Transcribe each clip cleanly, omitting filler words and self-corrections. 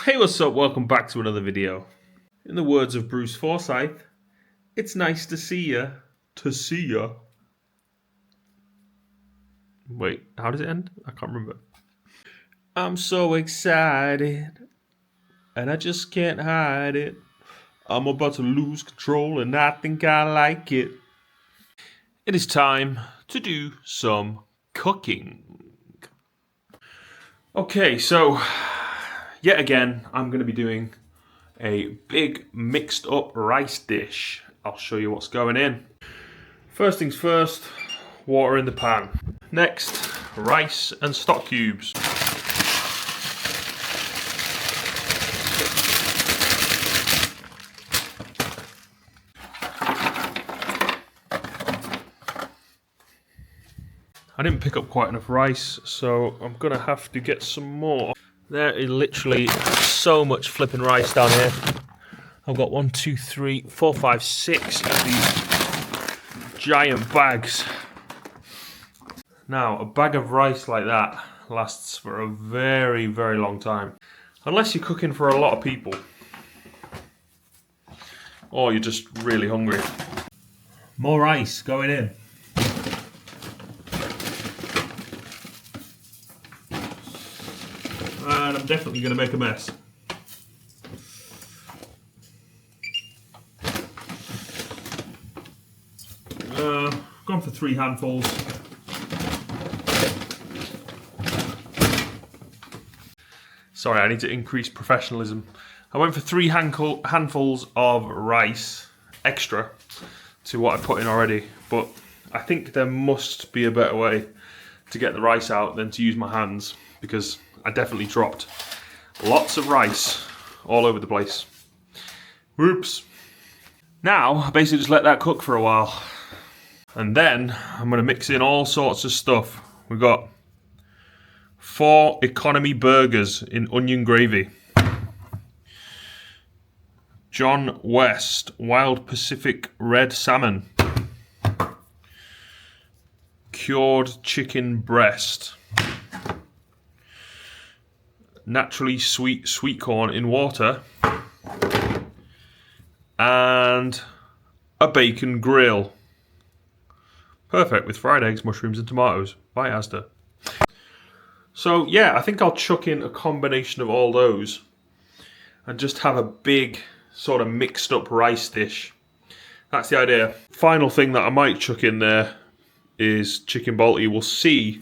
Hey, what's up? Welcome back to another video. In the words of Bruce Forsyth, it's nice to see ya. To see ya. Wait, how does it end? I can't remember. I'm so excited, and I just can't hide it. I'm about to lose control, and I think I like it. It is time to do some cooking. Okay, so yet again, I'm going to be doing a big mixed up rice dish. I'll show you what's going in. First things first, water in the pan. Next, rice and stock cubes. I didn't pick up quite enough rice, so I'm gonna have to get some more. There is literally so much flipping rice down here. I've got 1, 2, 3, 4, 5, 6 of these giant bags. Now, a bag of rice like that lasts for a very, very long time. Unless you're cooking for a lot of people. Or you're just really hungry. More rice going in. And I'm definitely going to make a mess. Gone for 3 handfuls. Sorry, I need to increase professionalism. I went for 3 handfuls of rice, extra to what I put in already, but I think there must be a better way to get the rice out than to use my hands, because I definitely dropped lots of rice all over the place. Whoops. Now, I basically just let that cook for a while. And then I'm going to mix in all sorts of stuff. We've got 4 economy burgers in onion gravy. John West Wild Pacific red salmon. Cured chicken breast. Naturally sweet corn in water. And a bacon grill. Perfect with fried eggs, mushrooms and tomatoes by Asda. So yeah, I think I'll chuck in a combination of all those and just have a big sort of mixed up rice dish. That's the idea. Final thing that I might chuck in there is chicken balti. We'll see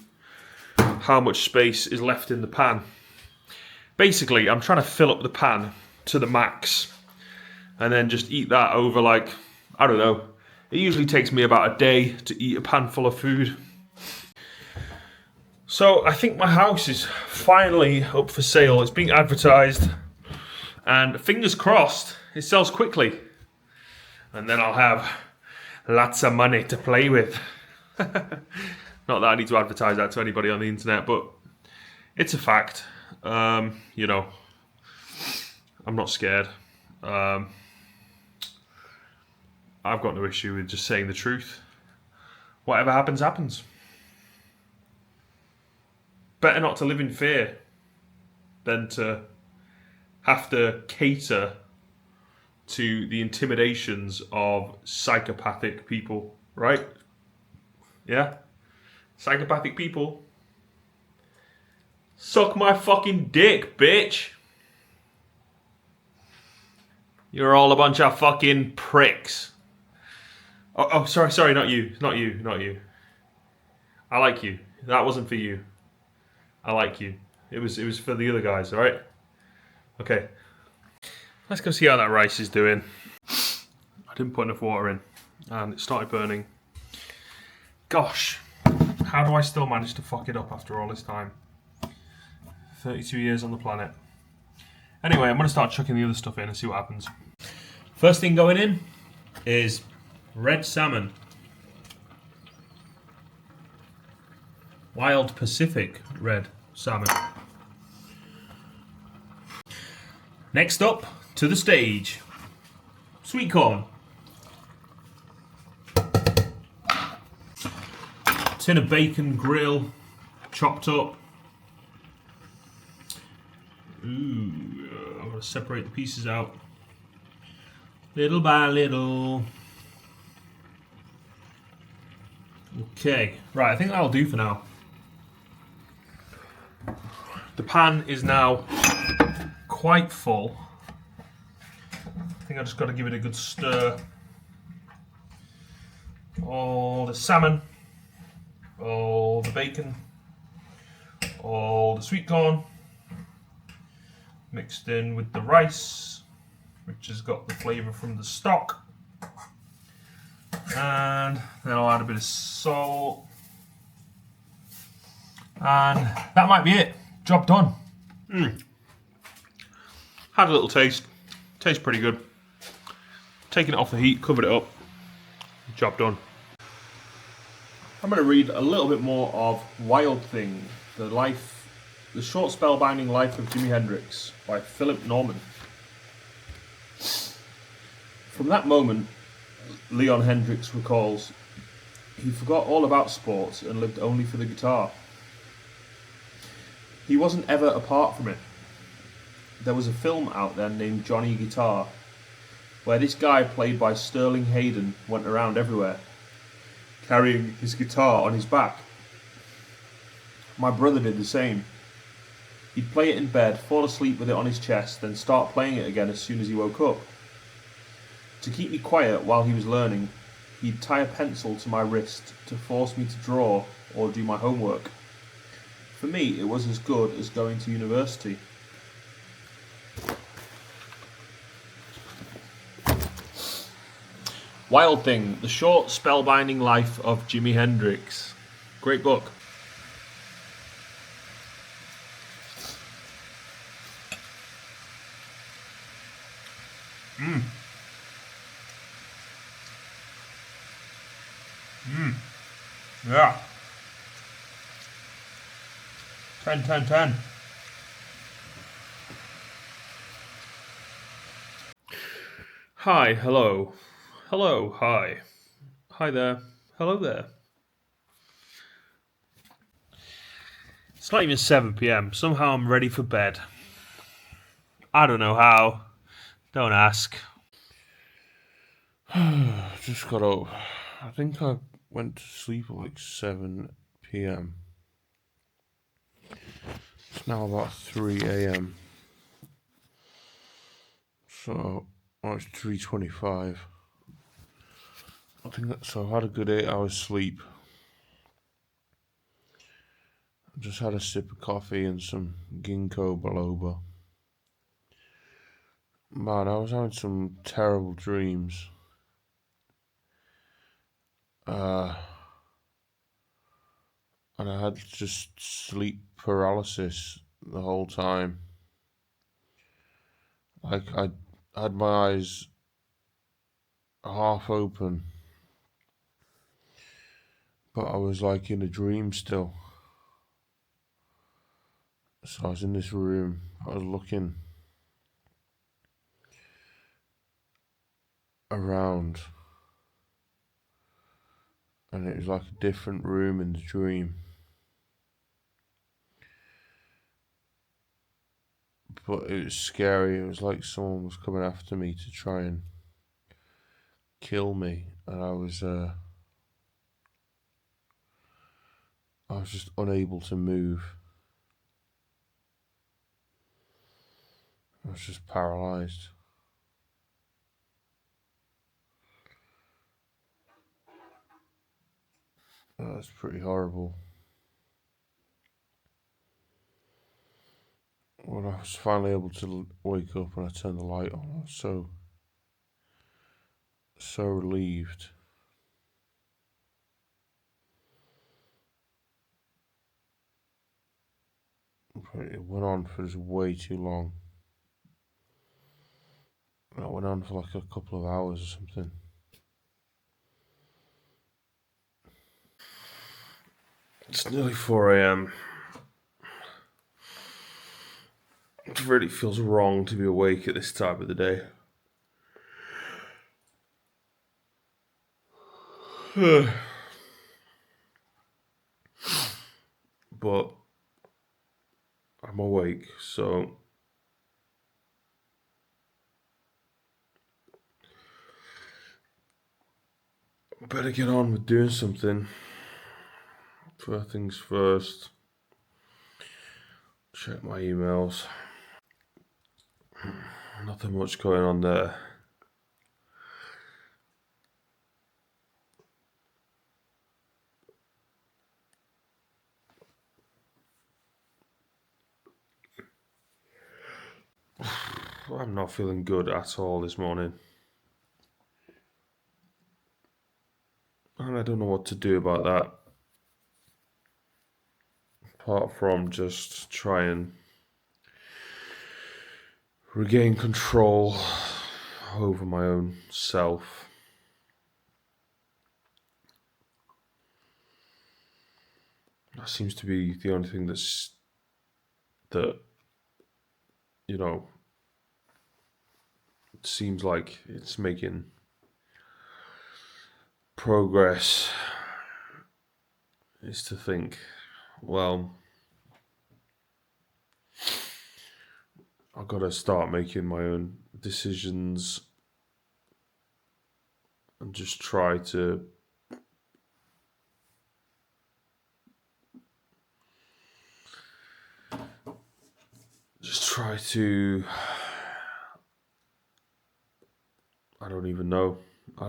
how much space is left in the pan. Basically, I'm trying to fill up the pan to the max and then just eat that over, like, I don't know. It usually takes me about a day to eat a pan full of food. So I think my house is finally up for sale. It's being advertised, and fingers crossed it sells quickly. And then I'll have lots of money to play with. Not that I need to advertise that to anybody on the internet, but it's a fact. You know, I'm not scared. I've got no issue with just saying the truth. Whatever happens, happens. Better not to live in fear than to have to cater to the intimidations of psychopathic people, right? Yeah? Psychopathic people. Suck my fucking dick, bitch. You're all a bunch of fucking pricks. Oh, sorry, not you. I like you. That wasn't for you. I like you. It was for the other guys, alright? Okay. Let's go see how that rice is doing. I didn't put enough water in, and it started burning. Gosh, how do I still manage to fuck it up after all this time? 32 years on the planet. Anyway, I'm going to start chucking the other stuff in and see what happens. First thing going in is red salmon. Wild Pacific red salmon. Next up to the stage, sweet corn. Tin of bacon grill, chopped up. Ooh. Gotta separate the pieces out little by little. Okay, right, I think that'll do for now. The pan is now quite full. I think I just got to give it a good stir. All the salmon, all the bacon, all the sweet corn, mixed in with the rice, which has got the flavour from the stock. And then I'll add a bit of salt. And that might be it. Job done. Had a little taste. Tastes pretty good. Taking it off the heat, covered it up. Job done. I'm going to read a little bit more of Wild Thing, the short spellbinding life of Jimi Hendrix by Philip Norman. From that moment, Leon Hendrix recalls, he forgot all about sports and lived only for the guitar. He wasn't ever apart from it. There was a film out there named Johnny Guitar, where this guy played by Sterling Hayden went around everywhere, carrying his guitar on his back. My brother did the same. He'd play it in bed, fall asleep with it on his chest, then start playing it again as soon as he woke up. To keep me quiet while he was learning, he'd tie a pencil to my wrist to force me to draw or do my homework. For me, it was as good as going to university. Wild Thing, the short spellbinding life of Jimi Hendrix. Great book. Yeah. 10, 10, 10. Hi, hello. Hello, hi. Hi there. Hello there. It's not even 7 p.m. Somehow I'm ready for bed. I don't know how. Don't ask. Just got up. I think I went to sleep at like 7 p.m. It's now about 3 a.m. So, it's 3:25. I think so. I've had a good 8 hours sleep. I just had a sip of coffee and some ginkgo biloba. Man, I was having some terrible dreams. And I had just sleep paralysis the whole time. Like I had my eyes half open, but I was like in a dream still. So I was in this room, I was looking around, and it was like a different room in the dream. But it was scary. It was like someone was coming after me to try and kill me, and I was just unable to move. I was just paralyzed. That's pretty horrible. When I was finally able to wake up and I turned the light on, I was so relieved. But it went on for just way too long. It went on for like a couple of hours or something. It's nearly 4 a.m. It really feels wrong to be awake at this time of the day. But I'm awake, so better get on with doing something. First things first. Check my emails. Nothing much going on there. I'm not feeling good at all this morning. And I don't know what to do about that. Apart from just try and regain control over my own self. That seems to be the only thing that it seems like it's making progress, is to think, well, I've got to start making my own decisions and just try to I don't even know. I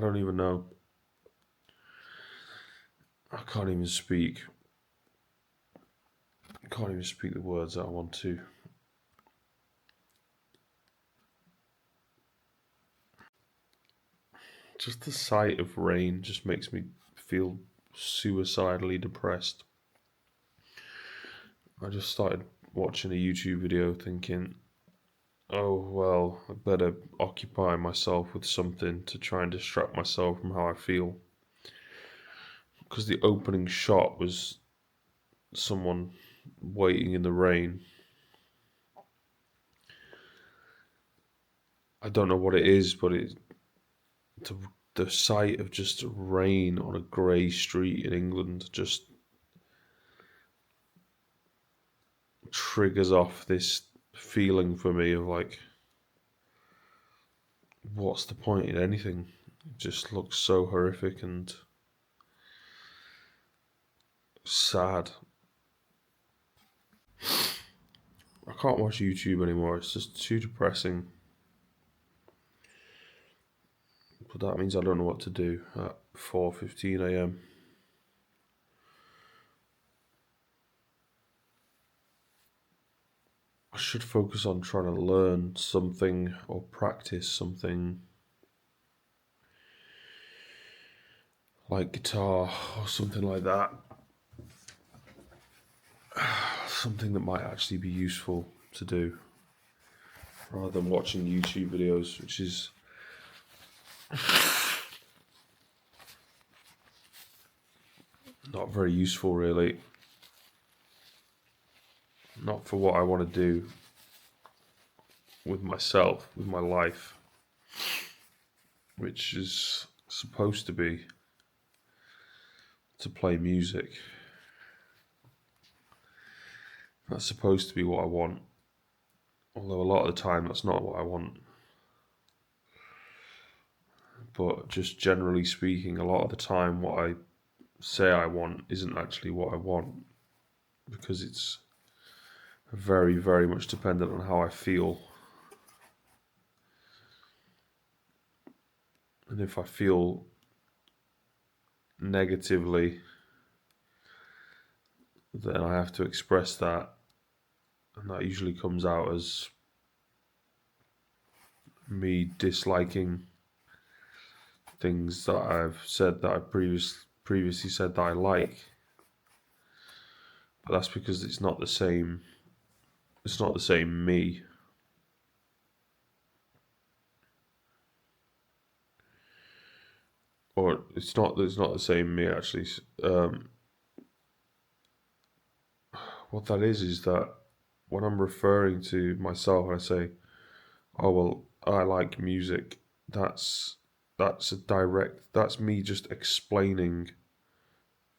can't even speak. I can't even speak the words that I want to. Just the sight of rain just makes me feel suicidally depressed. I just started watching a YouTube video thinking, oh, well, I better occupy myself with something to try and distract myself from how I feel. Because the opening shot was someone waiting in the rain. I don't know what it is, but the sight of just rain on a grey street in England just triggers off this feeling for me of like, what's the point in anything? It just looks so horrific and sad. I can't watch YouTube anymore, it's just too depressing. But that means I don't know what to do at 4:15 a.m. I should focus on trying to learn something or practice something like guitar or something like that. Something that might actually be useful to do rather than watching YouTube videos, which is not very useful really. Not for what I want to do with myself, with my life, which is supposed to be to play music. That's supposed to be what I want. Although a lot of the time that's not what I want. But just generally speaking, a lot of the time what I say I want isn't actually what I want. Because it's very, very much dependent on how I feel. And if I feel negatively, then I have to express that. And that usually comes out as me disliking things that I've said that I previously said that I like. But that's because it's not the same me. Or it's not the same me actually. What that is that when I'm referring to myself, I say, "Oh well, I like music." That's me just explaining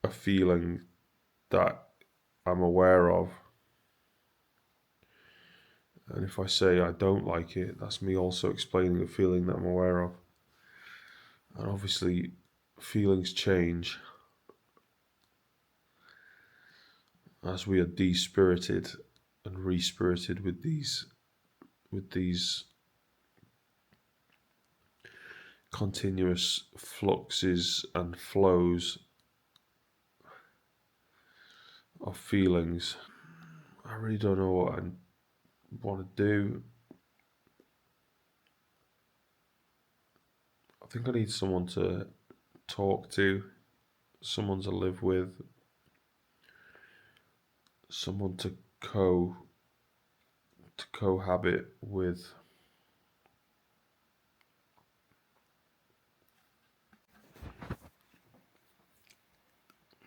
a feeling that I'm aware of. And if I say I don't like it, that's me also explaining a feeling that I'm aware of. And obviously, feelings change as we are despirited and respirited with these continuous fluxes and flows of feelings. I really don't know what I want to do. I think I need someone to talk to, someone to live with, someone to cohabit with.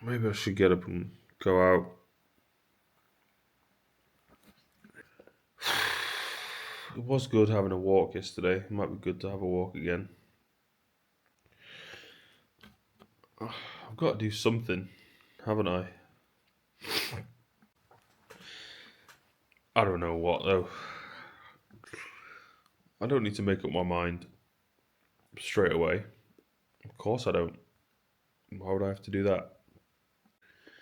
Maybe I should get up and go out. It was good having a walk yesterday. It might be good to have a walk again. I've got to do something, haven't I? I don't know what though. I don't need to make up my mind straight away. Of course I don't. Why would I have to do that? It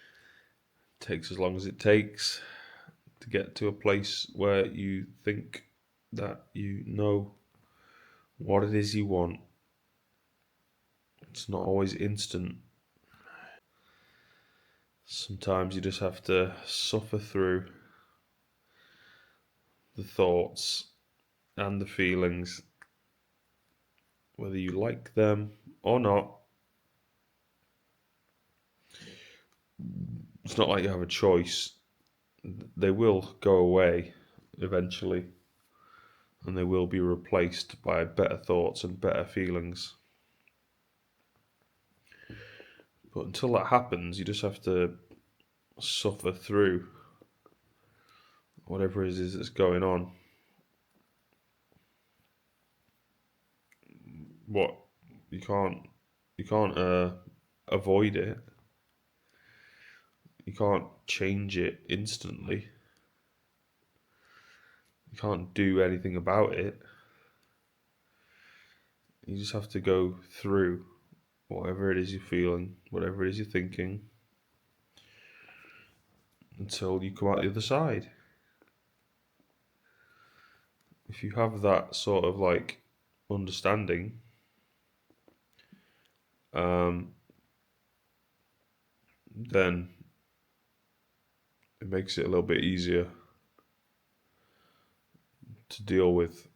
takes as long as it takes to get to a place where you think that you know what it is you want. It's not always instant. Sometimes you just have to suffer through the thoughts and the feelings, whether you like them or not. It's not like you have a choice. They will go away eventually, and they will be replaced by better thoughts and better feelings. But until that happens, you just have to suffer through whatever it is that's going on. What you can't avoid it. You can't change it instantly. You can't do anything about it. You just have to go through whatever it is you're feeling, whatever it is you're thinking, until you come out the other side. If you have that sort of like understanding, then it makes it a little bit easier to deal with,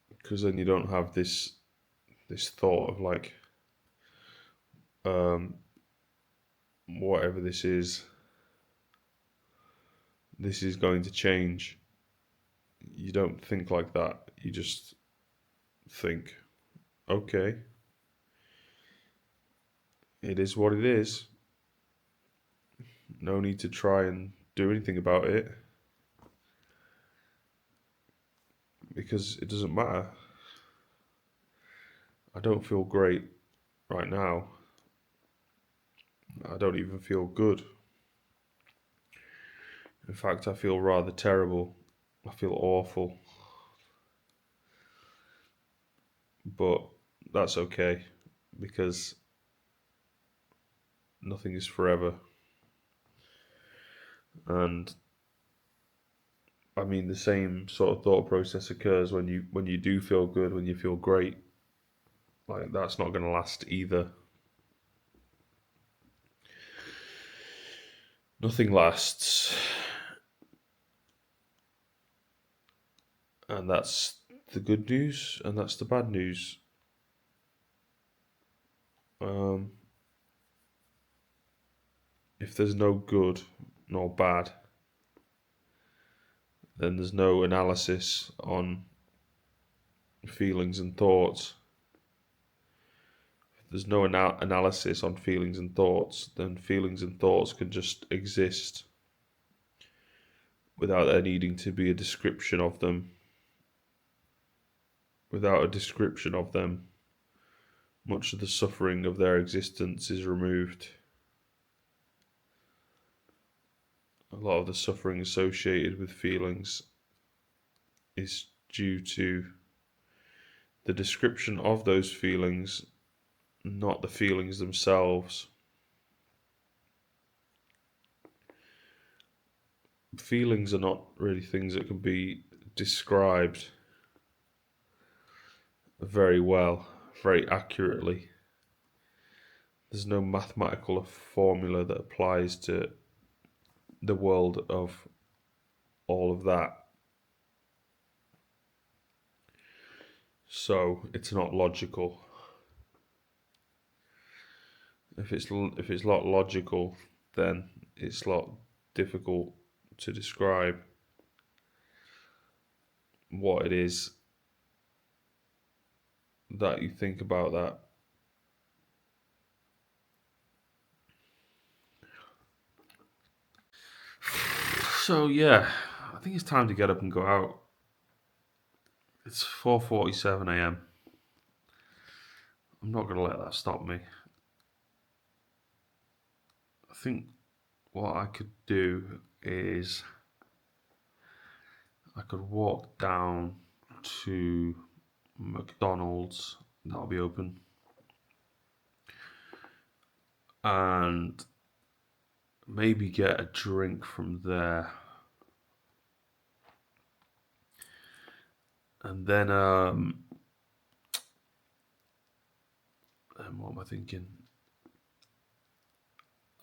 because then you don't have this thought of like, whatever this is going to change. You don't think like that. You just think, okay, it is what it is. No need to try and do anything about it, because it doesn't matter. I don't feel great right now. I don't even feel good. In fact, I feel rather terrible. I feel awful. But that's okay, because nothing is forever. And I mean, the same sort of thought process occurs when you do feel good, when you feel great. Like, that's not going to last either. Nothing lasts. And that's the good news, and that's the bad news. If there's no good nor bad, then there's no analysis on feelings and thoughts. If there's no analysis on feelings and thoughts, then feelings and thoughts can just exist without there needing to be a description of them. Without a description of them, much of the suffering of their existence is removed. A lot of the suffering associated with feelings is due to the description of those feelings, not the feelings themselves. Feelings are not really things that can be described very well, very accurately. There's no mathematical formula that applies to the world of all of that. So it's not logical. If it's not logical, then it's a lot difficult to describe what it is that you think about that. So yeah, I think it's time to get up and go out. It's 4:47 a.m. I'm not going to let that stop me. I think what I could do is I could walk down to McDonald's, that'll be open, and maybe get a drink from there. And then, what am I thinking?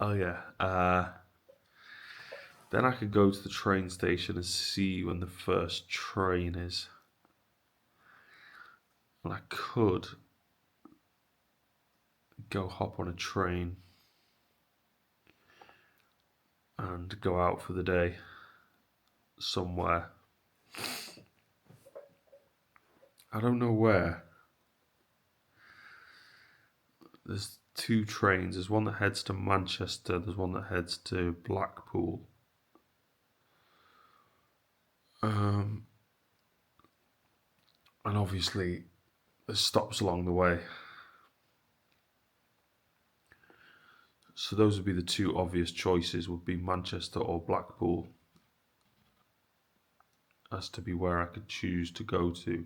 Oh yeah, then I could go to the train station and see when the first train is. And I could go hop on a train and go out for the day somewhere. I don't know where. There's two trains. There's one that heads to Manchester. There's one that heads to Blackpool. And obviously, there's stops along the way. So those would be the two obvious choices, would be Manchester or Blackpool, as to be where I could choose to go to.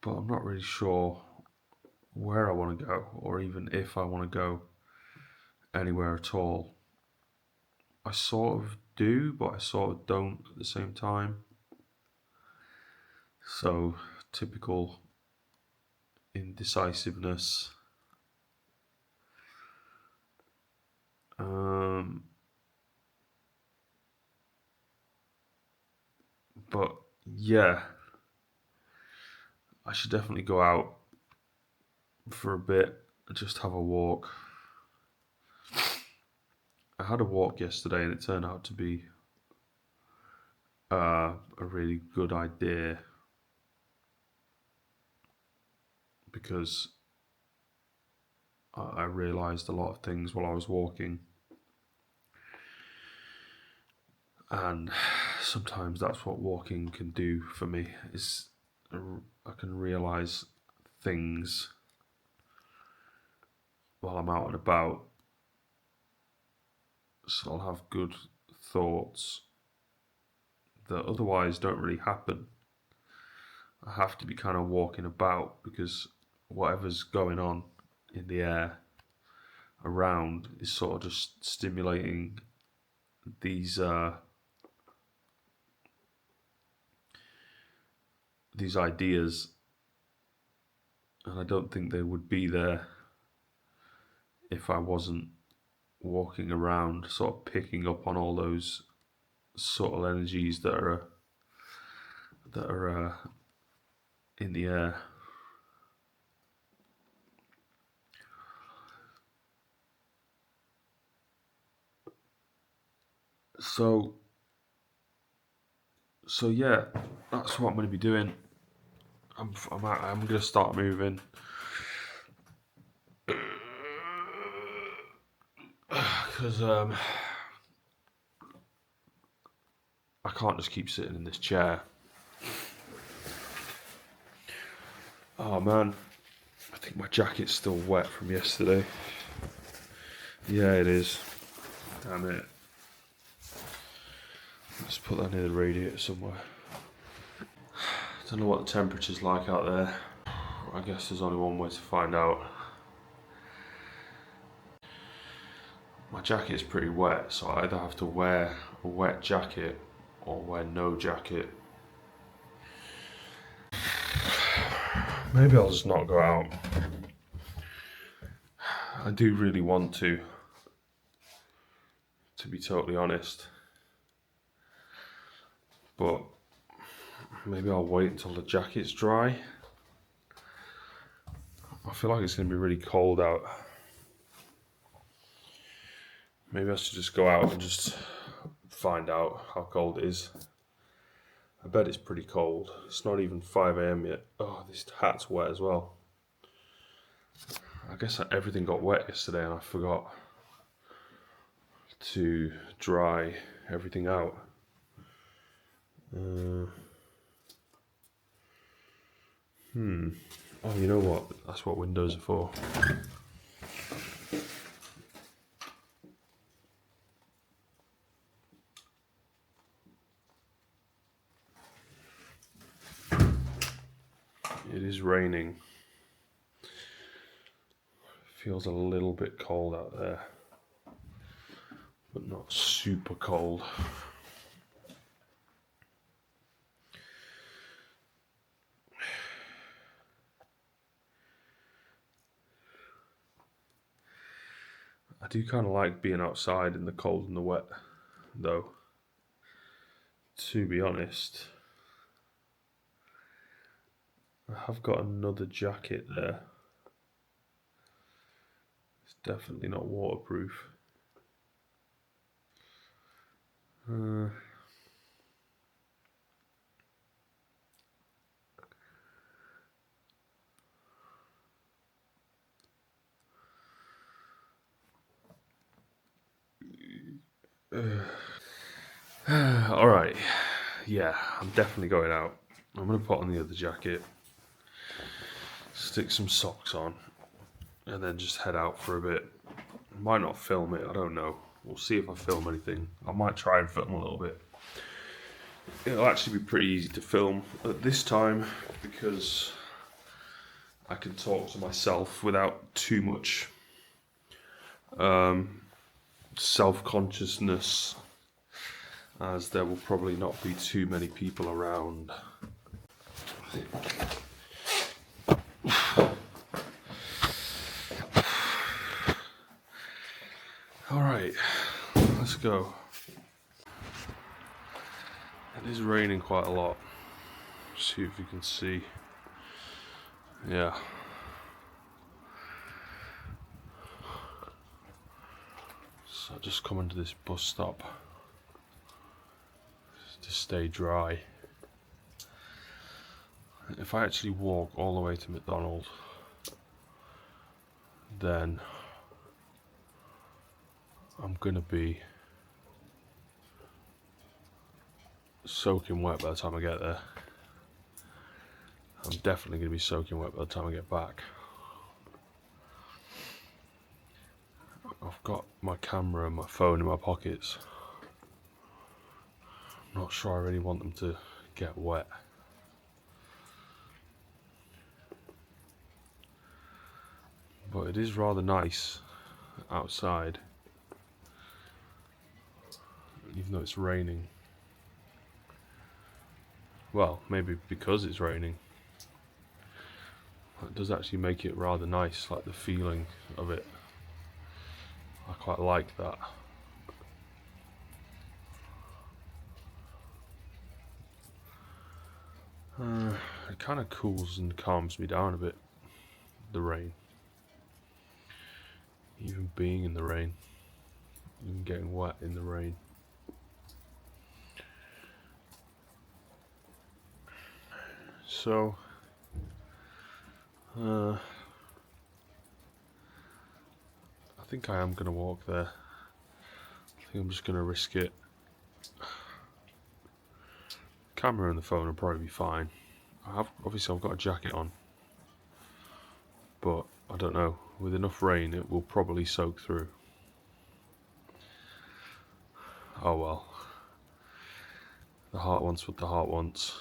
But I'm not really sure where I want to go, or even if I want to go anywhere at all. I sort of do, but I sort of don't at the same time. So, typical indecisiveness. But yeah, I should definitely go out for a bit and just have a walk. I had a walk yesterday and it turned out to be a really good idea, because I realised a lot of things while I was walking. And sometimes that's what walking can do for me, is I can realise things while I'm out and about. So I'll have good thoughts that otherwise don't really happen. I have to be kind of walking about, because whatever's going on in the air around is sort of just stimulating these ideas, and I don't think they would be there if I wasn't walking around, sort of picking up on all those subtle energies that are in the air. So yeah, that's what I'm going to be doing. I'm going to start moving. Because I can't just keep sitting in this chair. Oh man, I think my jacket's still wet from yesterday. Yeah, it is. Damn it. Let's put that near the radiator somewhere. Don't know what the temperature's like out there. I guess there's only one way to find out. My jacket's pretty wet, so I either have to wear a wet jacket or wear no jacket. Maybe I'll just not go out. I do really want to be totally honest. But maybe I'll wait until the jacket's dry. I feel like it's going to be really cold out. Maybe I should just go out and just find out how cold it is. I bet it's pretty cold. It's not even 5 AM yet. Oh, this hat's wet as well. I guess everything got wet yesterday and I forgot to dry everything out. Oh, you know what? That's what windows are for. It is raining. Feels a little bit cold out there, but not super cold. I do kind of like being outside in the cold and the wet, though, to be honest. I have got another jacket there. It's definitely not waterproof. Alright, yeah, I'm definitely going out. I'm going to put on the other jacket, stick some socks on, and then just head out for a bit. I might not film it, I don't know. We'll see if I film anything. I might try and film a little bit. It'll actually be pretty easy to film at this time because I can talk to myself without too much self-consciousness, as there will probably not be too many people around. Alright, let's go. It is raining quite a lot. See if you can see. Yeah. So I just come into this bus stop to stay dry. If I actually walk all the way to McDonald's, then I'm gonna be soaking wet by the time I get there. I'm definitely gonna be soaking wet by the time I get back. I've got my camera and my phone in my pockets. I'm not sure I really want them to get wet. But it is rather nice outside, even though it's raining. Well, maybe because it's raining. It does actually make it rather nice, like the feeling of it. I quite like that. It kind of cools and calms me down a bit, the rain. Even being in the rain, even getting wet in the rain. So, I think I am going to walk there. I think I'm just going to risk it. Camera and the phone will probably be fine. Obviously I've got a jacket on, but I don't know, with enough rain it will probably soak through. Oh well. heart wants what the heart wants.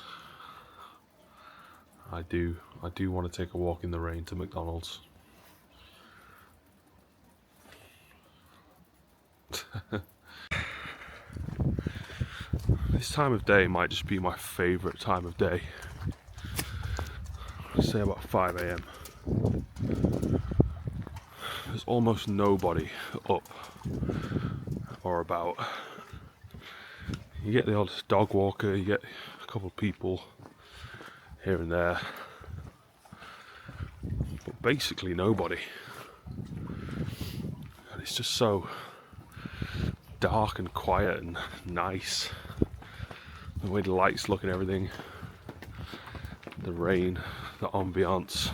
I do want to take a walk in the rain to McDonald's. This time of day might just be my favourite time of day. I'd say about 5 AM. There's almost nobody up or about. You get the odd dog walker, you get a couple of people here and there, but basically nobody. And it's just so dark and quiet and nice. The way the lights look and everything, the rain, the ambiance.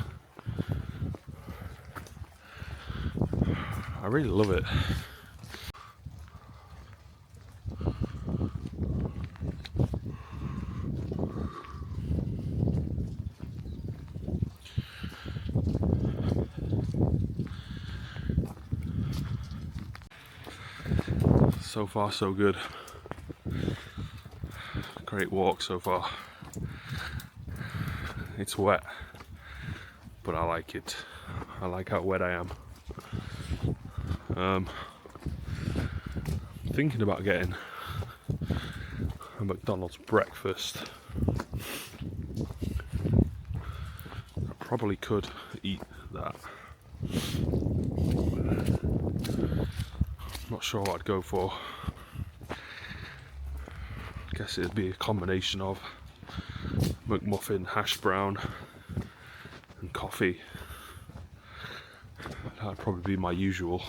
I really love it. So far so good. Great walk so far. It's wet, but I like it. I like how wet I am. Thinking about getting a McDonald's breakfast. I probably could eat that. Not sure what I'd go for. I guess it'd be a combination of McMuffin, hash brown, and coffee. That'd probably be my usual.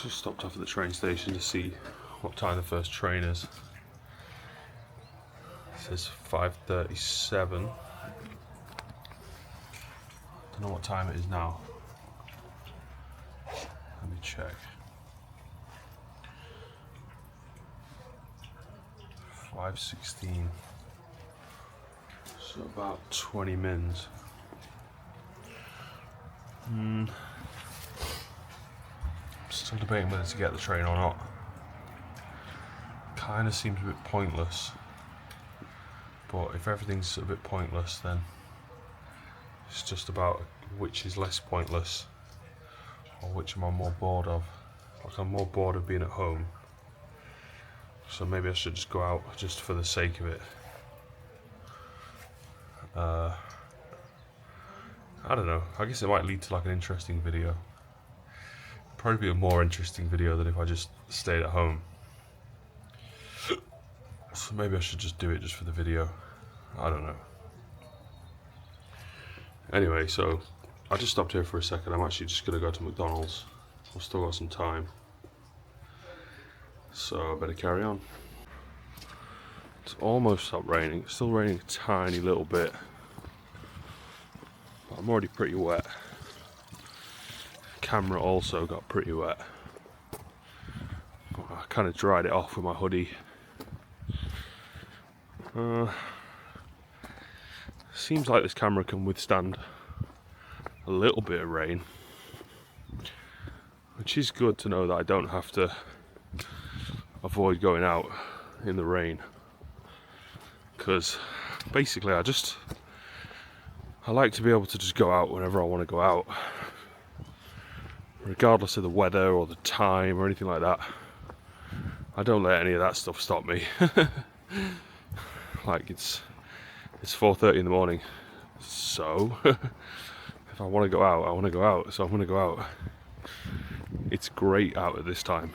Just stopped off at the train station to see what time the first train is. It says 5:37. Don't know what time it is now. Let me check. 5:16. So about 20 mins. Still debating whether to get the train or not. Kind of seems a bit pointless. But if everything's a bit pointless, then it's just about which is less pointless or which am I more bored of. Like, I'm more bored of being at home. So maybe I should just go out just for the sake of it. I don't know. I guess it might lead to like an interesting video. Probably be a more interesting video than if I just stayed at home. So maybe I should just do it just for the video. I don't know. Anyway, so I just stopped here for a second. I'm actually just gonna go to McDonald's. I've still got some time, so I better carry on. It's almost stopped raining. It's still raining a tiny little bit, but I'm already pretty wet. Camera also got pretty wet. I kind of dried it off with my hoodie. Seems like this camera can withstand a little bit of rain, which is good to know that I don't have to avoid going out in the rain, because basically I like to be able to just go out whenever I want to go out, regardless of the weather or the time or anything like that. I don't let any of that stuff stop me. Like, it's 4:30 in the morning, so if I want to go out, I want to go out, so I'm going to go out. It's great out at this time.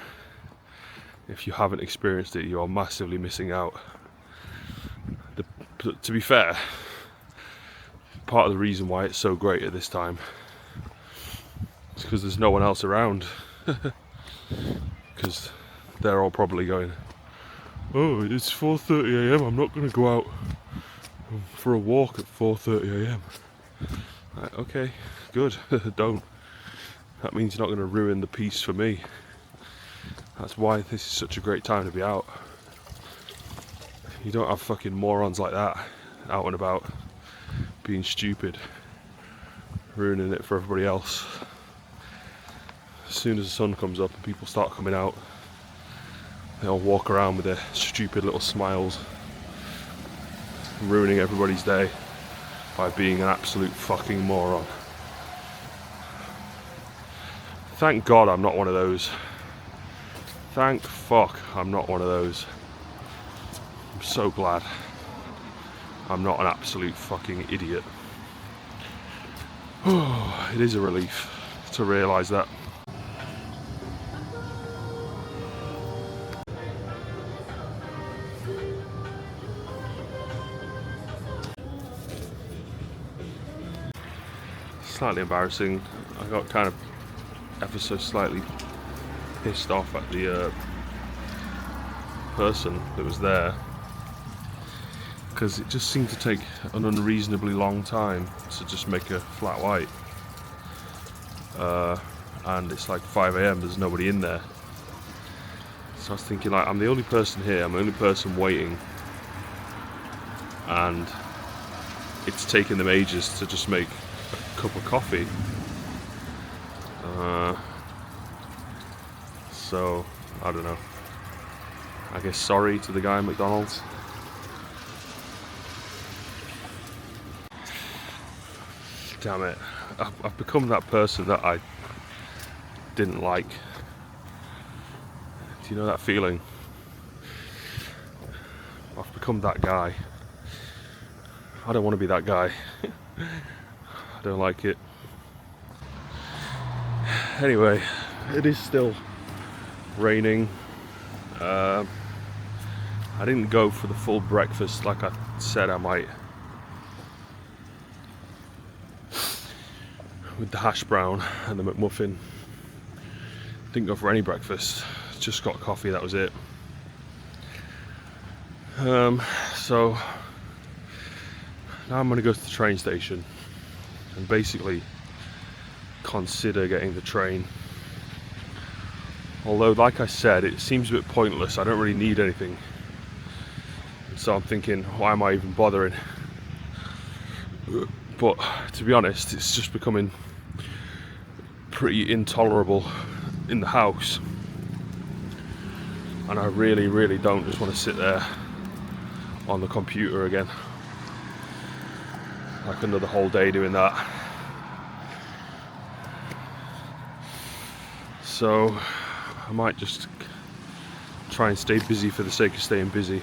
If you haven't experienced it, you are massively missing out. To be fair, part of the reason why it's so great at this time is because there's no one else around. Because they're all probably going, oh, it's 4:30 AM, I'm not going to go out for a walk at 4:30 AM. Right, okay, good. Don't. That means you're not going to ruin the peace for me. That's why this is such a great time to be out. You don't have fucking morons like that out and about being stupid, ruining it for everybody else. As soon as the sun comes up and people start coming out, They all walk around with their stupid little smiles, ruining everybody's day by being an absolute fucking moron. Thank God I'm not one of those. Thank fuck I'm not one of those. I'm so glad I'm not an absolute fucking idiot. It is a relief to realise that. Slightly embarrassing. I got kind of ever so slightly pissed off at the person that was there, because it just seemed to take an unreasonably long time to just make a flat white, and it's like 5 AM, there's nobody in there. So I was thinking, like, I'm the only person here, I'm the only person waiting, and it's taken them ages to just make a cup of coffee. So I don't know, I guess sorry to the guy at McDonald's. Damn it, I've become that person that I didn't like. Do you know that feeling? I've become that guy. I don't want to be that guy. I don't like it. Anyway, it is still raining. I didn't go for the full breakfast like I said I might, with the hash brown and the McMuffin. Didn't go for any breakfast, just got coffee, that was it. So now I'm going to go to the train station and basically consider getting the train. Although, like I said, it seems a bit pointless. I don't really need anything. So I'm thinking, why am I even bothering? But to be honest, it's just becoming pretty intolerable in the house. And I really, really don't just want to sit there on the computer again. Like another whole day doing that. So I might just try and stay busy for the sake of staying busy,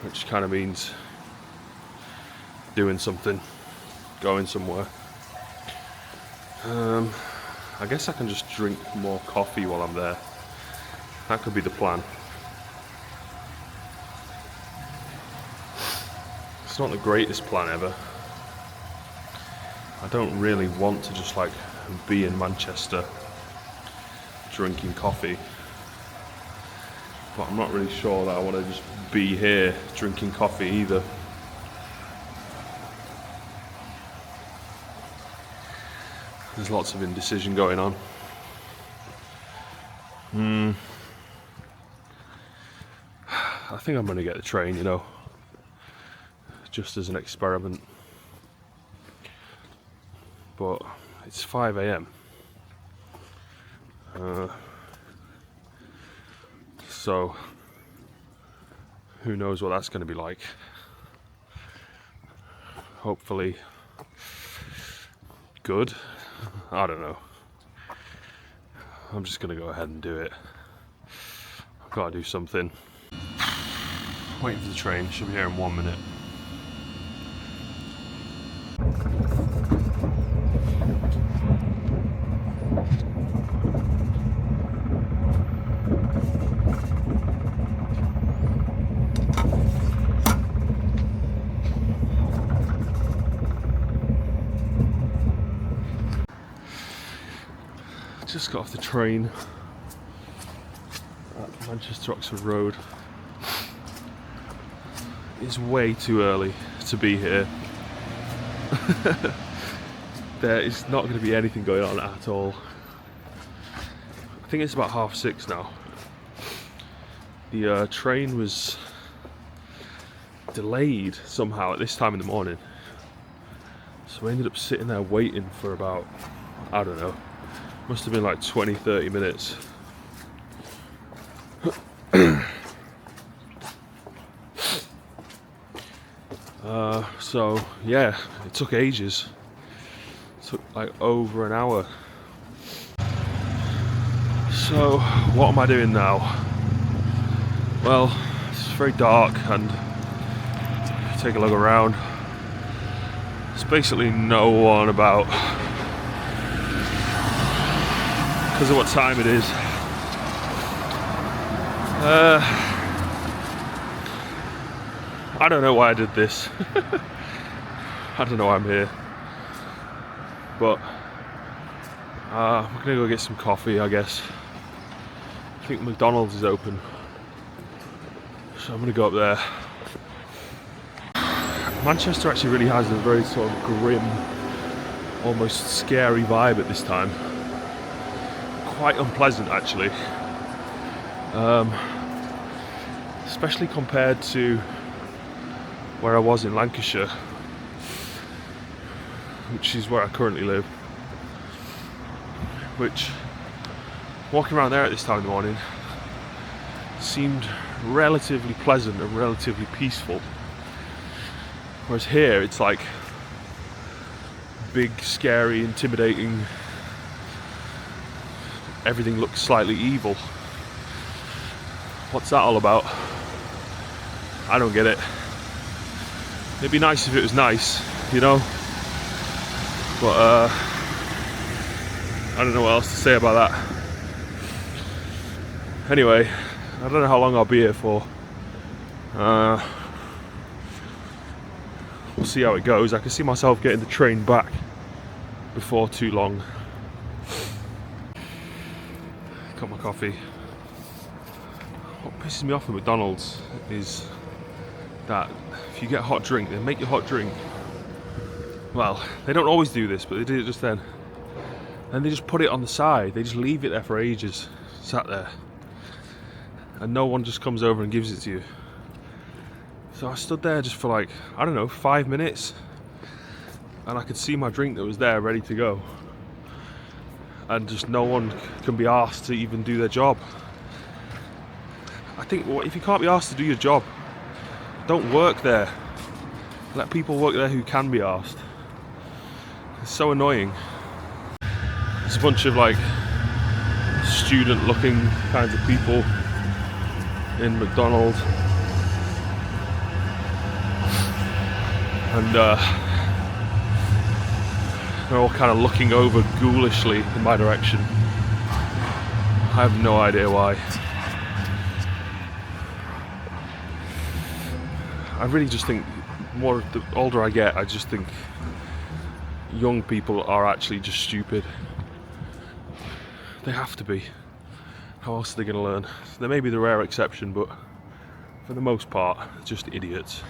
which kind of means doing something, going somewhere. I guess I can just drink more coffee while I'm there. That could be the plan. It's not the greatest plan ever. I don't really want to just like be in Manchester drinking coffee, but I'm not really sure that I want to just be here drinking coffee either. There's lots of indecision going on. I think I'm going to get the train, you know, just as an experiment. But it's 5 AM. So who knows what that's going to be like. Hopefully good. I don't know. I'm just going to go ahead and do it. I've got to do something. Waiting for the train. Should be here in 1 minute. Just got off the train at Manchester Oxford Road. It's way too early to be here. There is not going to be anything going on at all. I think it's about 6:30 now. The train was delayed somehow at this time in the morning. So we ended up sitting there waiting for about, I don't know, must have been like 20-30 minutes. So yeah, it took ages. It took like over an hour. So what am I doing now? Well, it's very dark, and if you take a look around, there's basically no one about because of what time it is. I don't know why I did this. I don't know why I'm here. But we're gonna go get some coffee, I guess. I think McDonald's is open, so I'm gonna go up there. Manchester actually really has a very sort of grim, almost scary vibe at this time. Quite unpleasant, actually. Especially compared to where I was in Lancashire, which is where I currently live. Which, walking around there at this time of the morning, seemed relatively pleasant and relatively peaceful. Whereas here, it's like big, scary, intimidating. Everything looks slightly evil. What's that all about? I don't get it. It'd be nice if it was nice, you know? But I don't know what else to say about that. Anyway, I don't know how long I'll be here for. We'll see how it goes. I can see myself getting the train back before too long. Got my coffee. What pisses me off at McDonald's is that if you get a hot drink, they make you a hot drink. Well, they don't always do this, but they did it just then. And they just put it on the side. They just leave it there for ages, sat there. And no one just comes over and gives it to you. So I stood there just for like, I don't know, 5 minutes. And I could see my drink that was there ready to go. And just no one can be asked to even do their job. I think if you can't be asked to do your job, don't work there. Let people work there who can be asked. It's so annoying. There's a bunch of like student looking kinds of people in McDonald's. And they're all kind of looking over ghoulishly in my direction. I have no idea why. I really just think, the older I get, I just think young people are actually just stupid. They have to be. How else are they going to learn? There may be the rare exception, but for the most part, just idiots.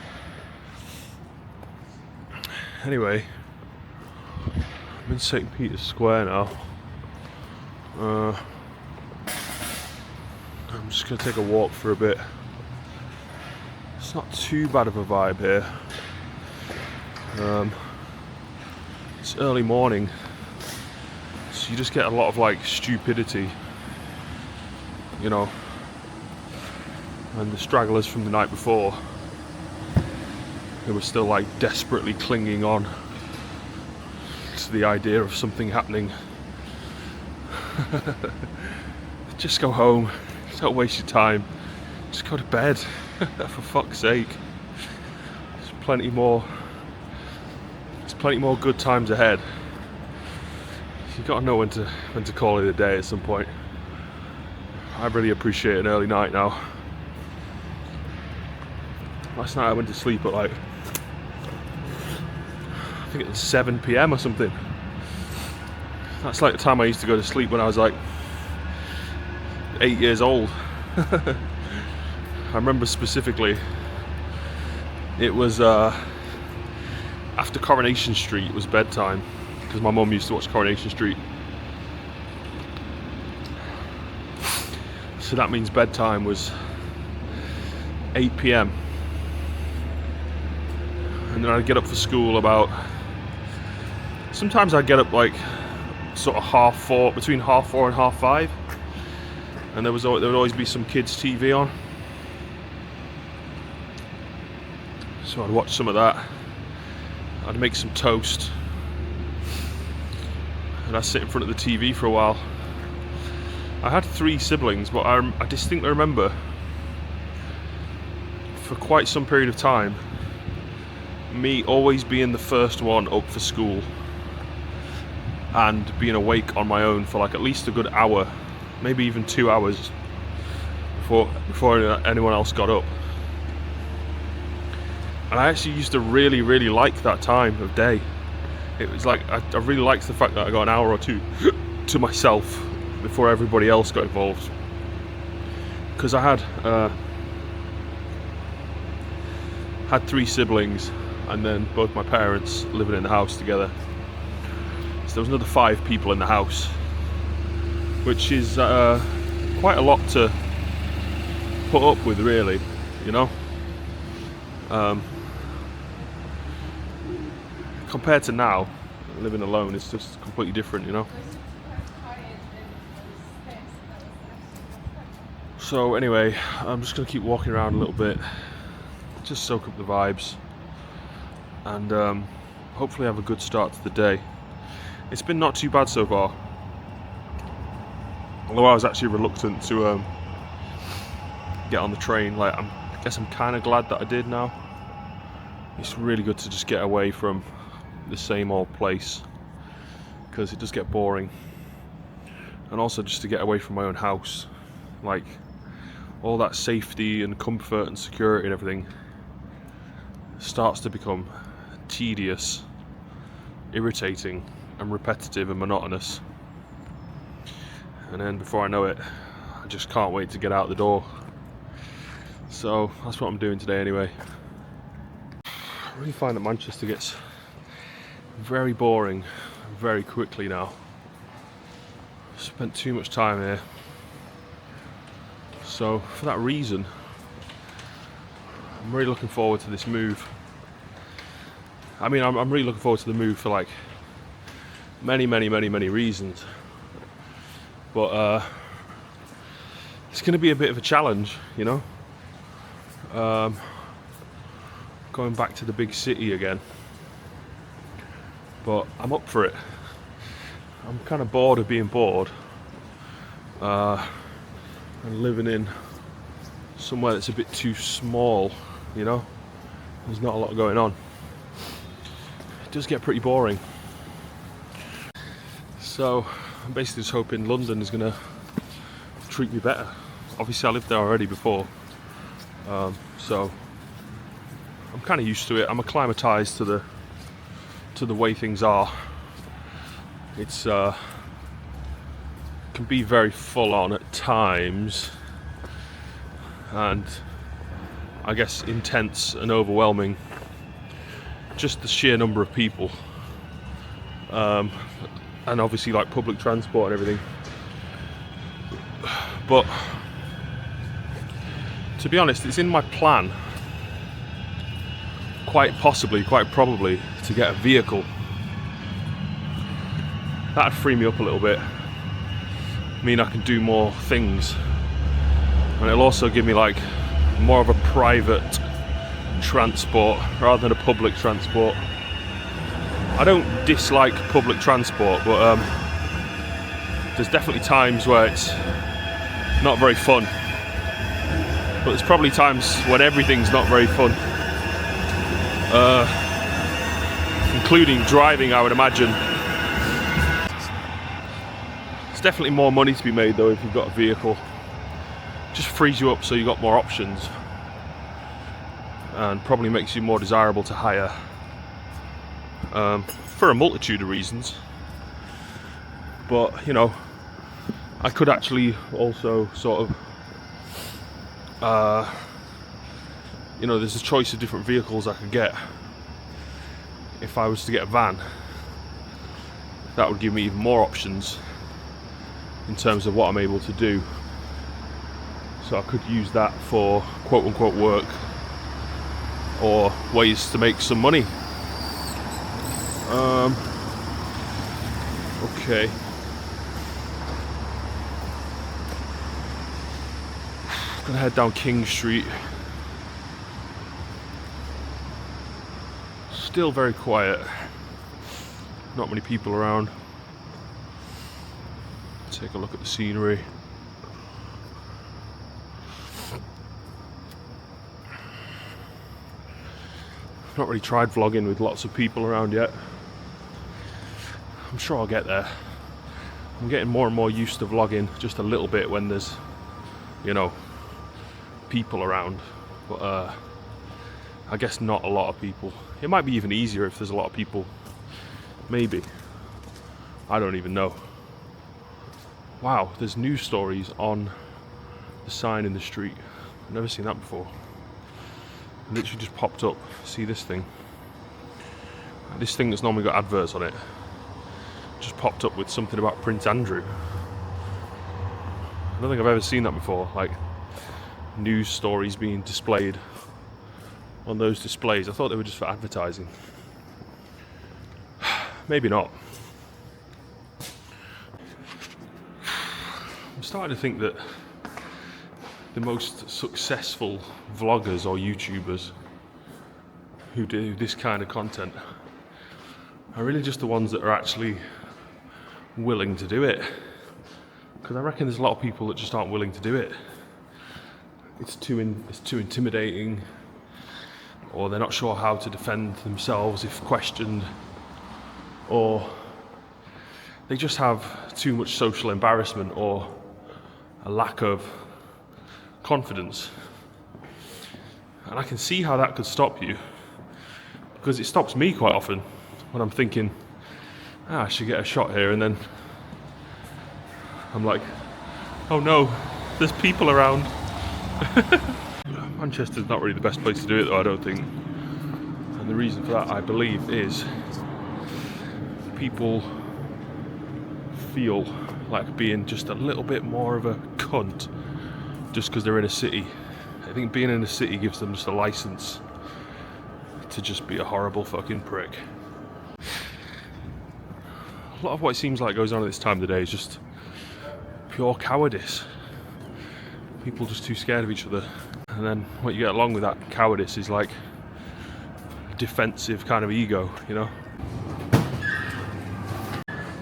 Anyway, I'm in St. Peter's Square now. I'm just going to take a walk for a bit. It's not too bad of a vibe here. It's early morning, so you just get a lot of like stupidity, you know, and the stragglers from the night before who were still like desperately clinging on to the idea of something happening. Just go home, don't waste your time, just go to bed. For fuck's sake. There's plenty more good times ahead. You've got to know when to call it a day at some point. I really appreciate an early night now. Last night I went to sleep at like, I think it was 7 PM or something. That's like the time I used to go to sleep when I was like 8 years old. I remember specifically, it was after Coronation Street, it was bedtime, because my mum used to watch Coronation Street. So that means bedtime was 8 PM. And then I'd get up for school about, sometimes I'd get up like sort of 4:30, between 4:30 and 5:30. And there would always be some kids' TV on. So So I'd watch some of that. I'd make some toast, and I'd sit in front of the TV for a while. I had 3 siblings, but I distinctly remember for quite some period of time me always being the first one up for school and being awake on my own for like at least a good hour, maybe even 2 hours before anyone else got up. And I actually used to really like that time of day. It was like I really liked the fact that I got an hour or 2 to myself before everybody else got involved, because I had 3 siblings, and then both my parents living in the house together. So there was another 5 people in the house, which is quite a lot to put up with, really, you know. Compared to now, living alone, it's just completely different, you know. So anyway, I'm just going to keep walking around a little bit, just soak up the vibes, and hopefully have a good start to the day. It's been not too bad so far, although I was actually reluctant to get on the train. Like, I guess I'm kind of glad that I did now. It's really good to just get away from the same old place, because it does get boring, and also just to get away from my own house. Like, all that safety and comfort and security and everything starts to become tedious, irritating and repetitive and monotonous, and then before I know it, I just can't wait to get out the door. So that's what I'm doing today anyway. I really find that Manchester gets very boring very quickly now. Spent too much time here. So for that reason, I'm really looking forward to this move. I mean, I'm really looking forward to the move for like many reasons. But it's going to be a bit of a challenge, you know. Going back to the big city again. But I'm up for it. I'm kind of bored of being bored. And living in somewhere that's a bit too small, you know. There's not a lot going on. It does get pretty boring. So I'm basically just hoping London is going to treat me better. Obviously I lived there already before, so I'm kind of used to it. I'm acclimatized to the way things are. It's can be very full on at times, and I guess intense and overwhelming, just the sheer number of people, and obviously like public transport and everything. But to be honest, it's in my plan, quite probably, to get a vehicle. That'd free me up a little bit, mean I can do more things, and it'll also give me like more of a private transport rather than a public transport. I don't dislike public transport, but there's definitely times where it's not very fun. But there's probably times when everything's not very fun, including driving, I would imagine. There's definitely more money to be made though if you've got a vehicle. Just frees you up so you've got more options, and probably makes you more desirable to hire, for a multitude of reasons. But you know, I could actually also sort of you know, there's a choice of different vehicles I could get. If I was to get a van, that would give me even more options in terms of what I'm able to do. So I could use that for quote unquote work, or ways to make some money. Okay. Gonna head down King Street. still very quiet. Not many people around. Take a look at the scenery. I've not really tried vlogging with lots of people around yet. I'm sure I'll get there. I'm getting more and more used to vlogging just a little bit when there's, you know, people around. But I guess not a lot of people. It might be even easier if there's a lot of people. Maybe. I don't even know. Wow, there's news stories on the sign in the street. I've never seen that before. It literally just popped up. See this thing? This thing that's normally got adverts on it just popped up with something about Prince Andrew. I don't think I've ever seen that before, like news stories being displayed on those displays. I thought they were just for advertising. Maybe not. I'm starting to think that the most successful vloggers or YouTubers who do this kind of content are really just the ones that are actually willing to do it. Because I reckon there's a lot of people that just aren't willing to do it. It's too intimidating, or they're not sure how to defend themselves if questioned, or they just have too much social embarrassment or a lack of confidence. And I can see how that could stop you, because it stops me quite often when I'm thinking, I should get a shot here, and then I'm like, oh no, there's people around. Manchester's not really the best place to do it though, I don't think. And the reason for that, I believe, is people feel like being just a little bit more of a cunt just because they're in a city. I think being in a city gives them just a license to just be a horrible fucking prick. A lot of what it seems like goes on at this time of the day is just pure cowardice. People just too scared of each other. And then what you get along with that cowardice is like defensive kind of ego, you know?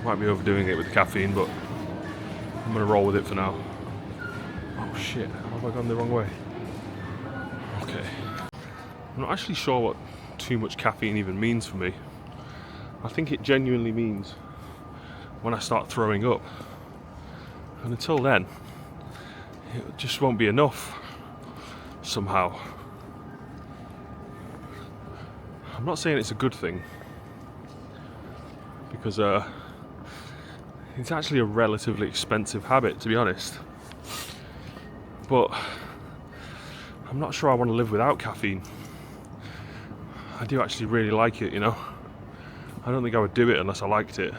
Might be overdoing it with the caffeine, but I'm gonna roll with it for now. Oh shit, how have I gone the wrong way? Okay. I'm not actually sure what too much caffeine even means for me. I think it genuinely means when I start throwing up. And until then, it just won't be enough somehow. I'm not saying it's a good thing, because it's actually a relatively expensive habit, to be honest. But I'm not sure I want to live without caffeine. I do actually really like it, you know. I don't think I would do it unless I liked it.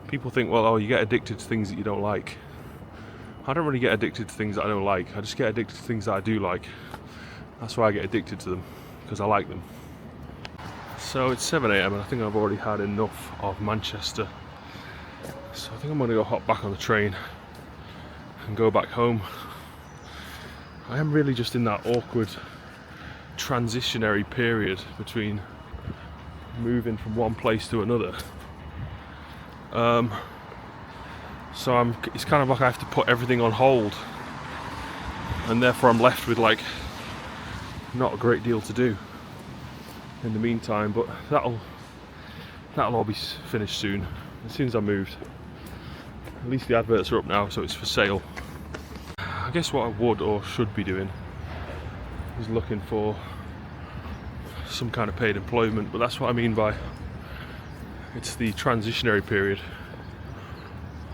People think, well, oh, you get addicted to things that you don't like. I don't really get addicted to things that I don't like. I just get addicted to things that I do like. That's why I get addicted to them, because I like them. So it's 7 AM and I think I've already had enough of Manchester. So I think I'm going to go hop back on the train and go back home. I am really just in that awkward transitionary period between moving from one place to another. So it's kind of like I have to put everything on hold, and therefore I'm left with like not a great deal to do in the meantime, but that'll all be finished soon, as soon as I moved. At least the adverts are up now, so it's for sale. I guess what I would or should be doing is looking for some kind of paid employment, but that's what I mean by it's the transitionary period.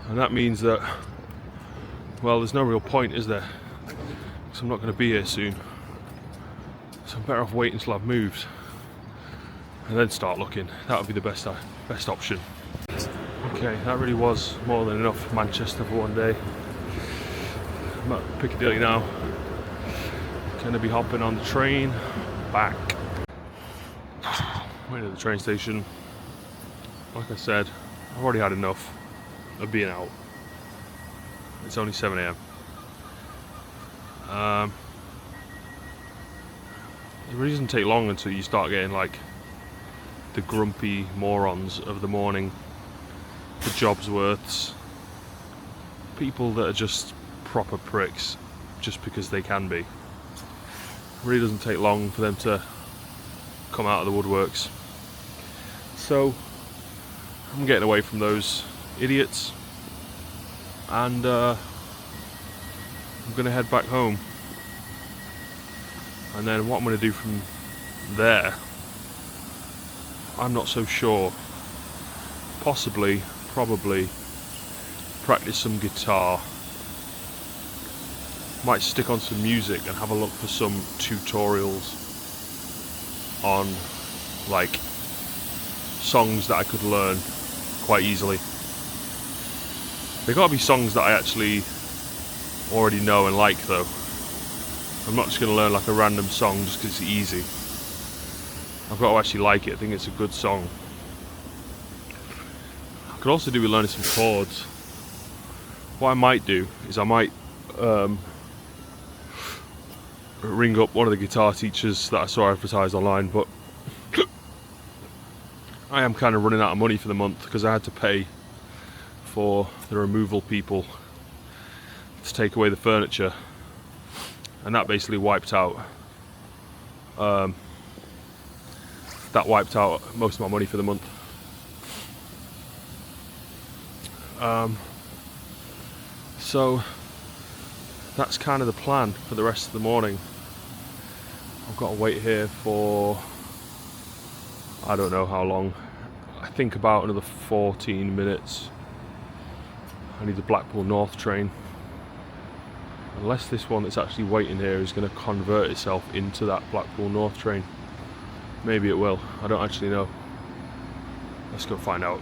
And that means that, well, there's no real point, is there? Because I'm not going to be here soon. So I'm better off waiting until I've moved and then start looking. That would be the best option. Okay, that really was more than enough Manchester for one day. I'm at Piccadilly now. Going to be hopping on the train back. Waiting at the train station. Like I said, I've already had enough of being out. It's only 7 AM. It really doesn't take long until you start getting like the grumpy morons of the morning, the Jobsworths, people that are just proper pricks just because they can be. It really doesn't take long for them to come out of the woodworks. So I'm getting away from those idiots, and I'm gonna head back home, and then what I'm gonna do from there, I'm not so sure. Possibly, probably practice some guitar. Might stick on some music and have a look for some tutorials on like songs that I could learn quite easily. They've got to be songs that I actually already know and like though. I'm not just going to learn like a random song just because it's easy. I've got to actually like it. I think it's a good song. I could also do with learning some chords. What I might do is I might ring up one of the guitar teachers that I saw advertised online, but I am kind of running out of money for the month because I had to pay for the removal people to take away the furniture, and that basically wiped out most of my money for the month. So that's kind of the plan for the rest of the morning. I've got to wait here for I don't know how long. I think about another 14 minutes. I need the Blackpool North train. Unless this one that's actually waiting here is going to convert itself into that Blackpool North train. Maybe it will. I don't actually know. Let's go find out.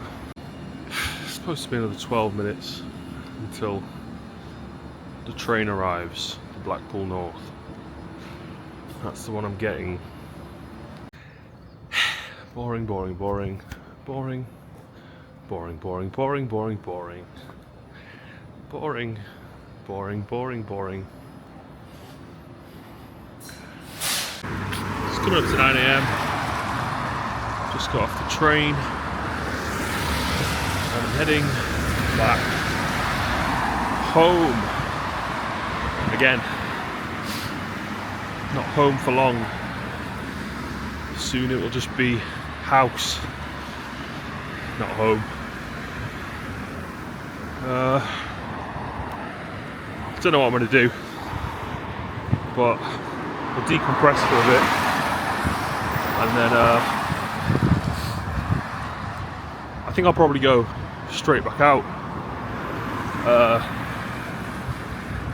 It's supposed to be another 12 minutes until the train arrives, the Blackpool North. That's the one I'm getting. Boring, boring, boring. Boring. Boring, boring, boring, boring, boring. Boring. Boring, boring, boring. It's coming up to 9 AM. Just got off the train. And I'm heading back home. Again. Not home for long. Soon it will just be house, not home. I don't know what I'm going to do, but I'll decompress for a bit, and then I think I'll probably go straight back out.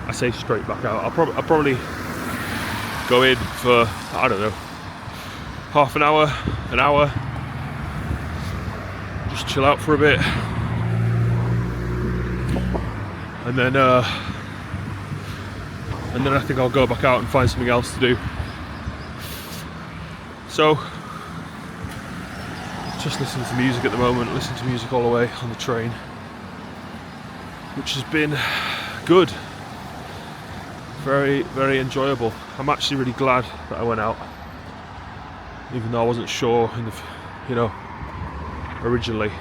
I say straight back out. I'll probably go in for, I don't know, half an hour, an hour, just chill out for a bit, and then I think I'll go back out and find something else to do. So, just listening to music at the moment, listening to music all the way on the train, which has been good. Very, very enjoyable. I'm actually really glad that I went out, even though I wasn't sure in the, originally.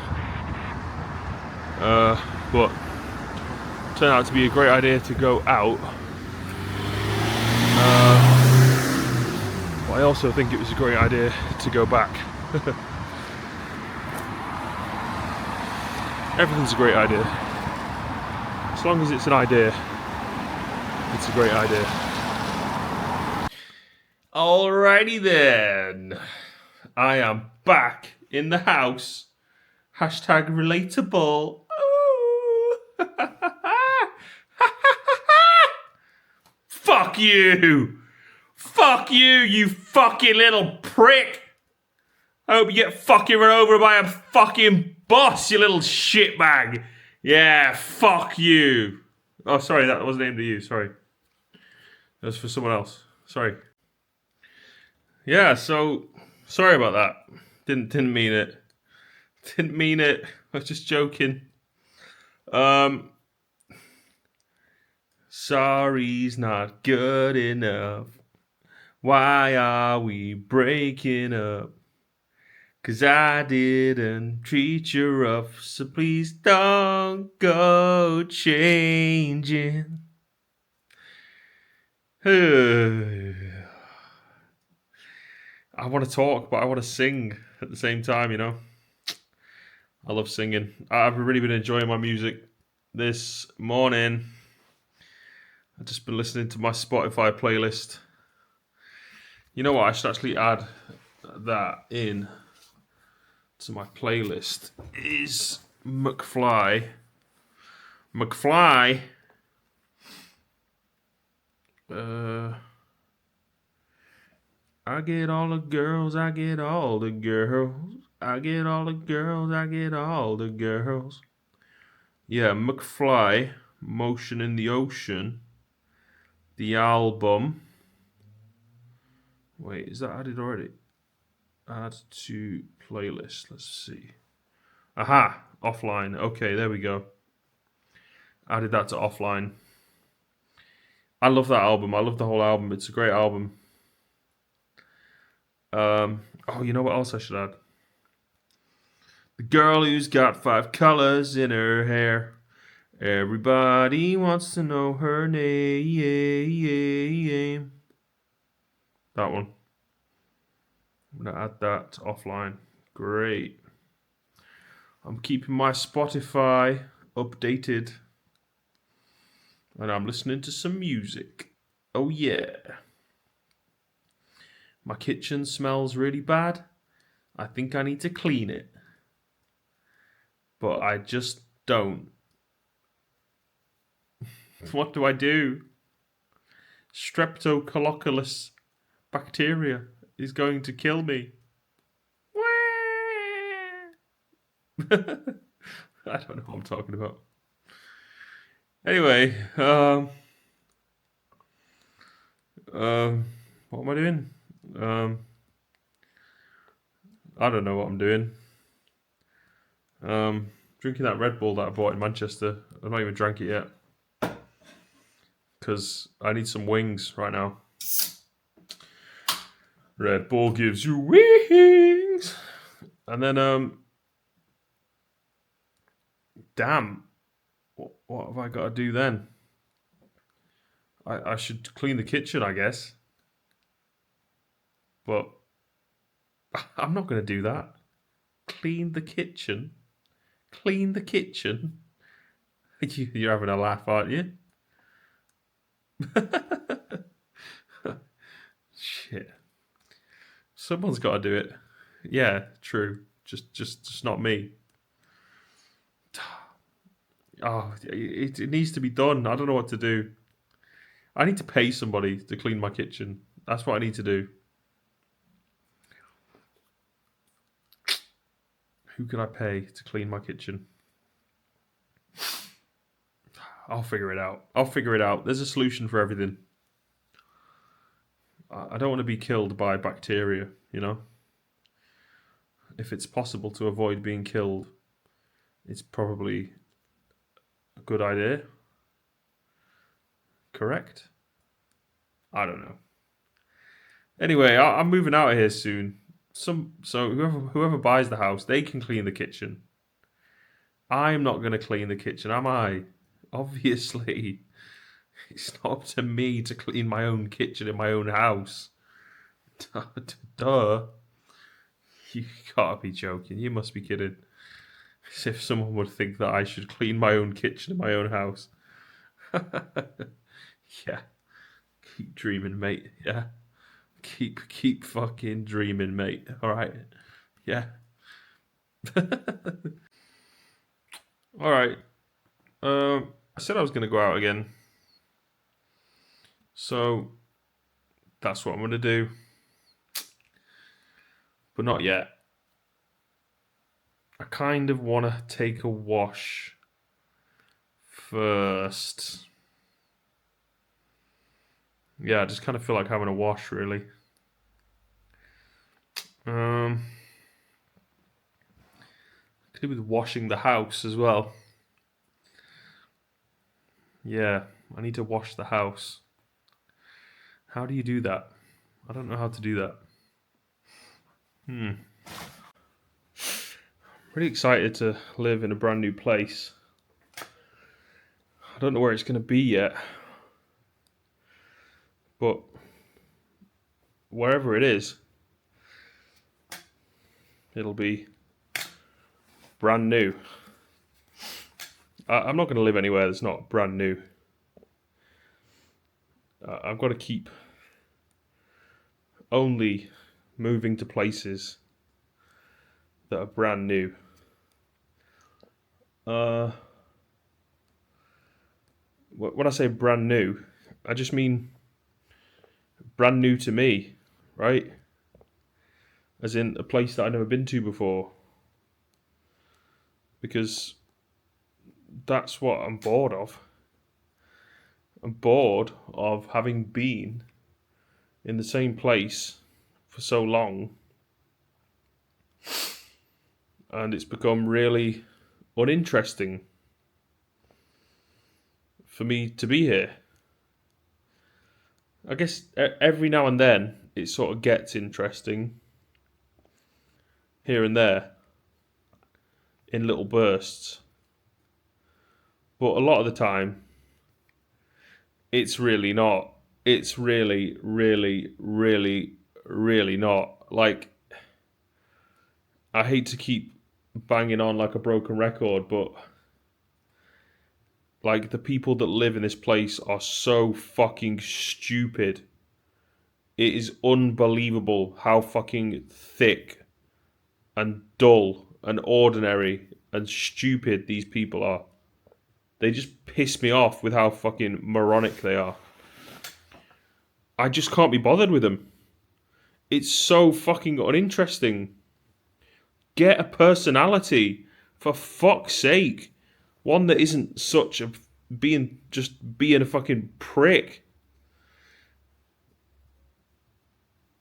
But it turned out to be a great idea to go out. But I also think it was a great idea to go back. Everything's a great idea. As long as it's an idea, it's a great idea. Alrighty then. I am back in the house. Hashtag relatable. Fuck you! Fuck you, you fucking little prick! I hope you get fucking run over by a fucking bus, you little shitbag. Yeah, fuck you. Oh, sorry, that wasn't aimed at you, sorry. That was for someone else. Sorry. Yeah, so sorry about that. Didn't mean it. Didn't mean it. I was just joking. Sorry's not good enough. Why are we breaking up? 'Cause I didn't treat you rough, so please don't go changing. I want to talk, but I want to sing at the same time, you know? I love singing. I've really been enjoying my music this morning. I've just been listening to my Spotify playlist. You know what? I should actually add that in to my playlist. Is McFly. McFly. I get all the girls, I get all the girls. I get all the girls, I get all the girls. Yeah, McFly, Motion in the Ocean. The album. Wait, is that added already? Add to playlist. Let's see. Aha, offline. Okay, there we go. Added that to offline. I love that album. I love the whole album. It's a great album. Oh, you know what else I should add? The girl who's got 5 colors in her hair. Everybody wants to know her name. That one. I'm going to add that to offline. Great. I'm keeping my Spotify updated. And I'm listening to some music. Oh, yeah. My kitchen smells really bad. I think I need to clean it. But I just don't. What do I do? Streptococcus bacteria is going to kill me. I don't know what I'm talking about. Anyway, what am I doing? I don't know what I'm doing. Drinking that Red Bull that I bought in Manchester. I've not even drank it yet. Because I need some wings right now. Red Bull gives you wings. And then, damn. What have I got to do then? I should clean the kitchen, I guess. But I'm not going to do that. Clean the kitchen? Clean the kitchen? You're having a laugh, aren't you? Shit. Someone's got to do it. Yeah, true. Just not me. Oh, it needs to be done. I don't know what to do. I need to pay somebody to clean my kitchen. That's what I need to do. Who can I pay to clean my kitchen? I'll figure it out. There's a solution for everything. I don't want to be killed by bacteria, you know? If it's possible to avoid being killed, it's probably a good idea. Correct? I don't know. Anyway, I'm moving out of here soon. So whoever buys the house, they can clean the kitchen. I'm not going to clean the kitchen, am I? Obviously. It's not up to me to clean my own kitchen in my own house. Duh. You gotta be joking. You must be kidding. As if someone would think that I should clean my own kitchen in my own house. Yeah. Keep dreaming, mate. Yeah. Keep fucking dreaming, mate. Alright. Yeah. Alright. I said I was gonna go out again. So that's what I'm gonna do. But not yet. I kind of want to take a wash first. Yeah, I just kind of feel like having a wash, really. Could do with washing the house as well. Yeah, I need to wash the house. How do you do that? I don't know how to do that. Really excited to live in a brand new place. I don't know where it's going to be yet, but wherever it is, it'll be brand new. I'm not going to live anywhere that's not brand new. I've got to keep only moving to places that are brand new. When I say brand new, I just mean brand new to me, right? As in a place that I've never been to before. Because that's what I'm bored of. I'm bored of having been in the same place for so long, and it's become really uninteresting for me to be here. I guess every now and then it sort of gets interesting here and there in little bursts, but a lot of the time it's really not. It's really, really, really, really not. Like, I hate to keep banging on like a broken record, but like the people that live in this place are so fucking stupid. It is unbelievable how fucking thick and dull and ordinary and stupid these people are. They just piss me off with how fucking moronic they are. I just can't be bothered with them. It's so fucking uninteresting. Get a personality, for fuck's sake. One that isn't such a being a fucking prick.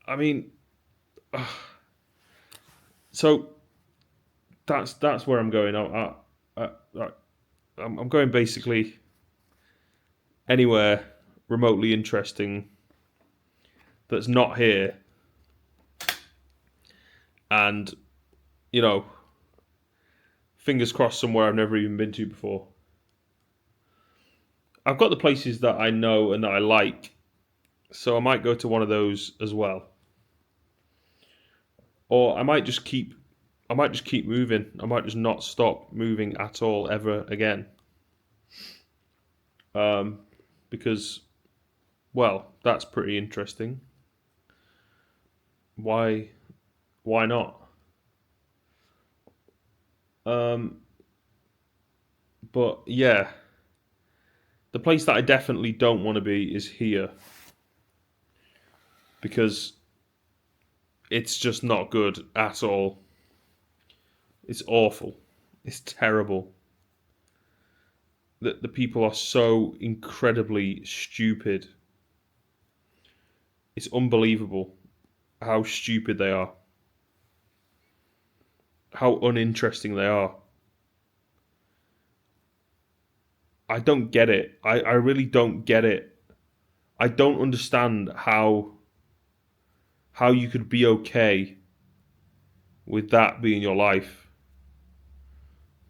I mean, so that's where I'm going. I'm going basically anywhere remotely interesting that's not here, and you know, fingers crossed somewhere I've never even been to before. I've got the places that I know and that I like, so I might go to one of those as well. Or I might just keep moving. I might just not stop moving at all ever again. Because, well, that's pretty interesting. Why not? But yeah, the place that I definitely don't want to be is here, because it's just not good at all. It's awful. It's terrible. The people are so incredibly stupid. It's unbelievable how stupid they are. How uninteresting they are. I don't get it. I really don't get it. I don't understand how you could be okay with that being your life.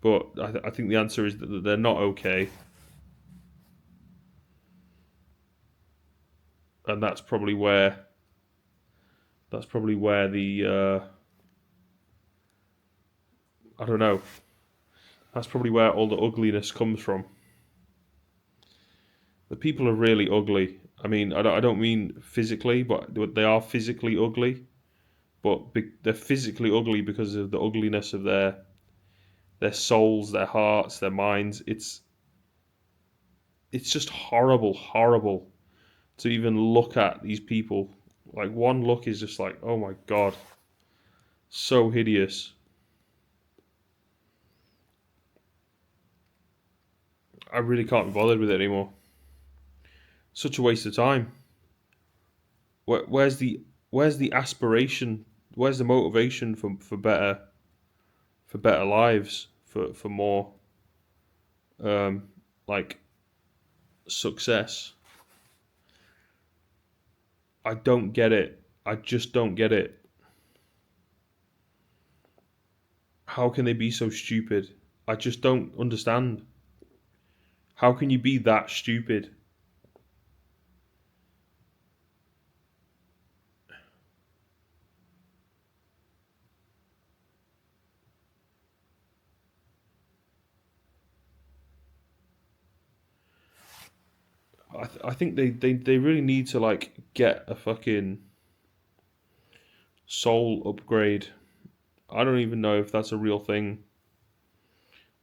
But I think the answer is that they're not okay. And that's probably where the I don't know. That's probably where all the ugliness comes from. The people are really ugly. I mean, I don't mean physically, but they are physically ugly. But they're physically ugly because of the ugliness of their souls, their hearts, their minds. It's just horrible, horrible to even look at these people. Like, one look is just like, oh my god, so hideous. I really can't be bothered with it anymore. Such a waste of time. Where's the aspiration? Where's the motivation for better lives, for more like success? I don't get it. I just don't get it. How can they be so stupid? I just don't understand. How can you be that stupid? I think they really need to like get a fucking soul upgrade. I don't even know if that's a real thing.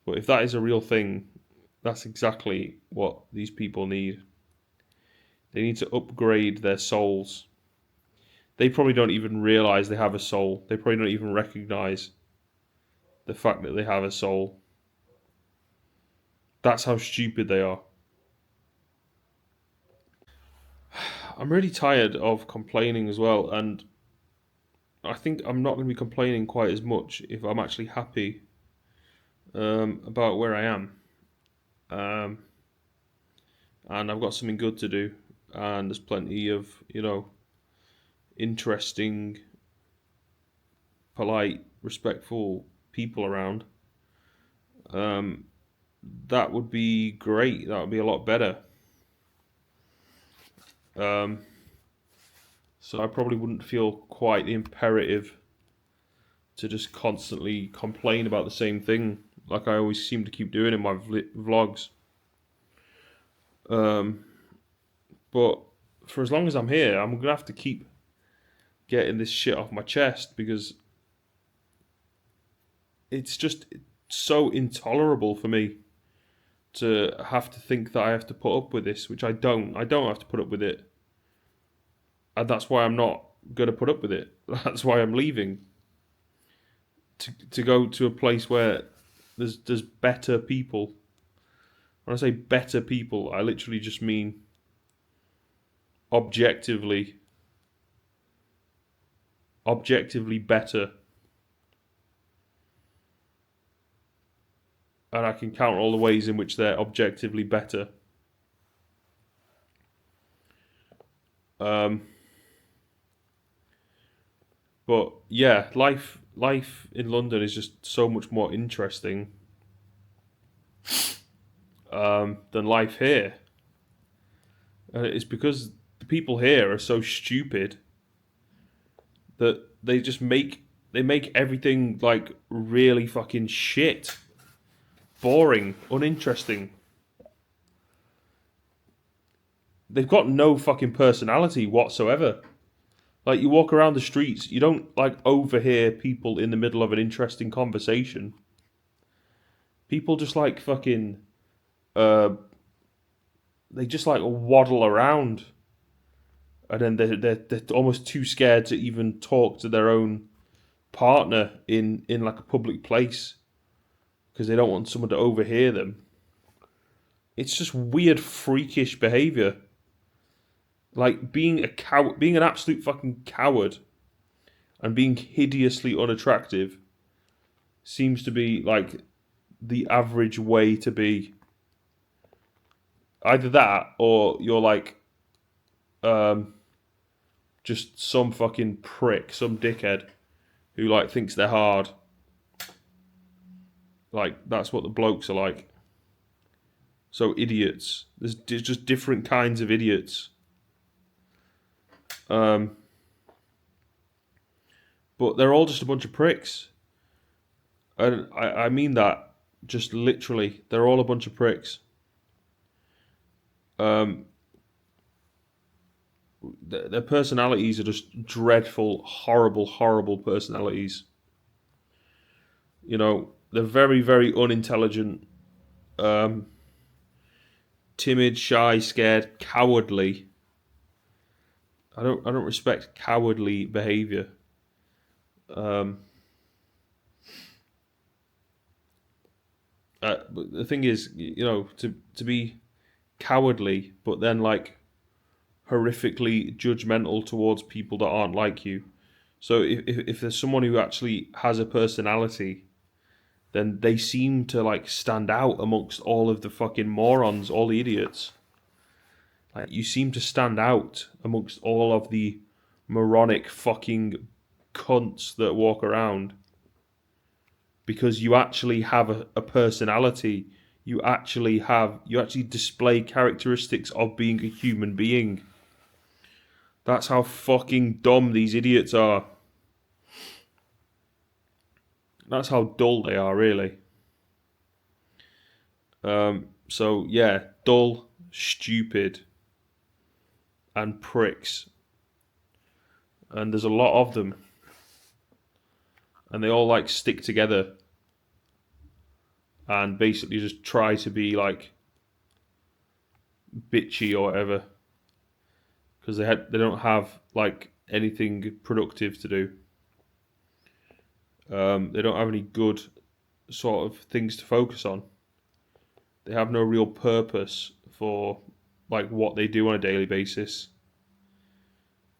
But if that is a real thing, that's exactly what these people need. They need to upgrade their souls. They probably don't even realize they have a soul. They probably don't even recognize the fact that they have a soul. That's how stupid they are. I'm really tired of complaining as well, and I think I'm not going to be complaining quite as much if I'm actually happy about where I am. Um, and I've got something good to do, and there's plenty of, interesting, polite, respectful people around. Um, that would be great. That would be a lot better. Um, so I probably wouldn't feel quite the imperative to just constantly complain about the same thing, like I always seem to keep doing in my vlogs. Um, but for as long as I'm here, I'm gonna have to keep getting this shit off my chest because it's just so intolerable for me to have to think that I have to put up with this, which I don't. I don't have to put up with it, and that's why I'm not gonna put up with it. That's why I'm leaving to go to a place where there's better people. When I say better people, I literally just mean objectively better. And I can count all the ways in which they're objectively better. Um, but yeah, life in London is just so much more interesting than life here. And it's because the people here are so stupid that they make everything like really fucking shit, boring, uninteresting. They've got no fucking personality whatsoever. Like, you walk around the streets, you don't like overhear people in the middle of an interesting conversation. People just like fucking uh they just like waddle around, and then they're almost too scared to even talk to their own partner in like a public place because they don't want someone to overhear them. It's just weird, freakish behavior. Like being being an absolute fucking coward, and being hideously unattractive seems to be like the average way to be. Either that, or you're like, um, just some fucking prick, some dickhead who like thinks they're hard. Like, that's what the blokes are like. So idiots. There's just different kinds of idiots. But they're all just a bunch of pricks. And I mean that just literally. They're all a bunch of pricks. Their personalities are just dreadful, horrible, horrible personalities. You know, they're very, very unintelligent, um, timid, shy, scared, cowardly. I don't respect cowardly behaviour. Um, but the thing is, to be cowardly, but then like horrifically judgmental towards people that aren't like you. So if there's someone who actually has a personality, then they seem to like stand out amongst all of the fucking morons, all the idiots. Like, you seem to stand out amongst all of the moronic fucking cunts that walk around. because you actually have a personality. You actually display characteristics of being a human being. That's how fucking dumb these idiots are. That's how dull they are, really. So yeah, dull, stupid, and pricks. And there's a lot of them. And they all like stick together and basically just try to be like bitchy or whatever, because they don't have like anything productive to do. They don't have any good sort of things to focus on. They have no real purpose for like what they do on a daily basis.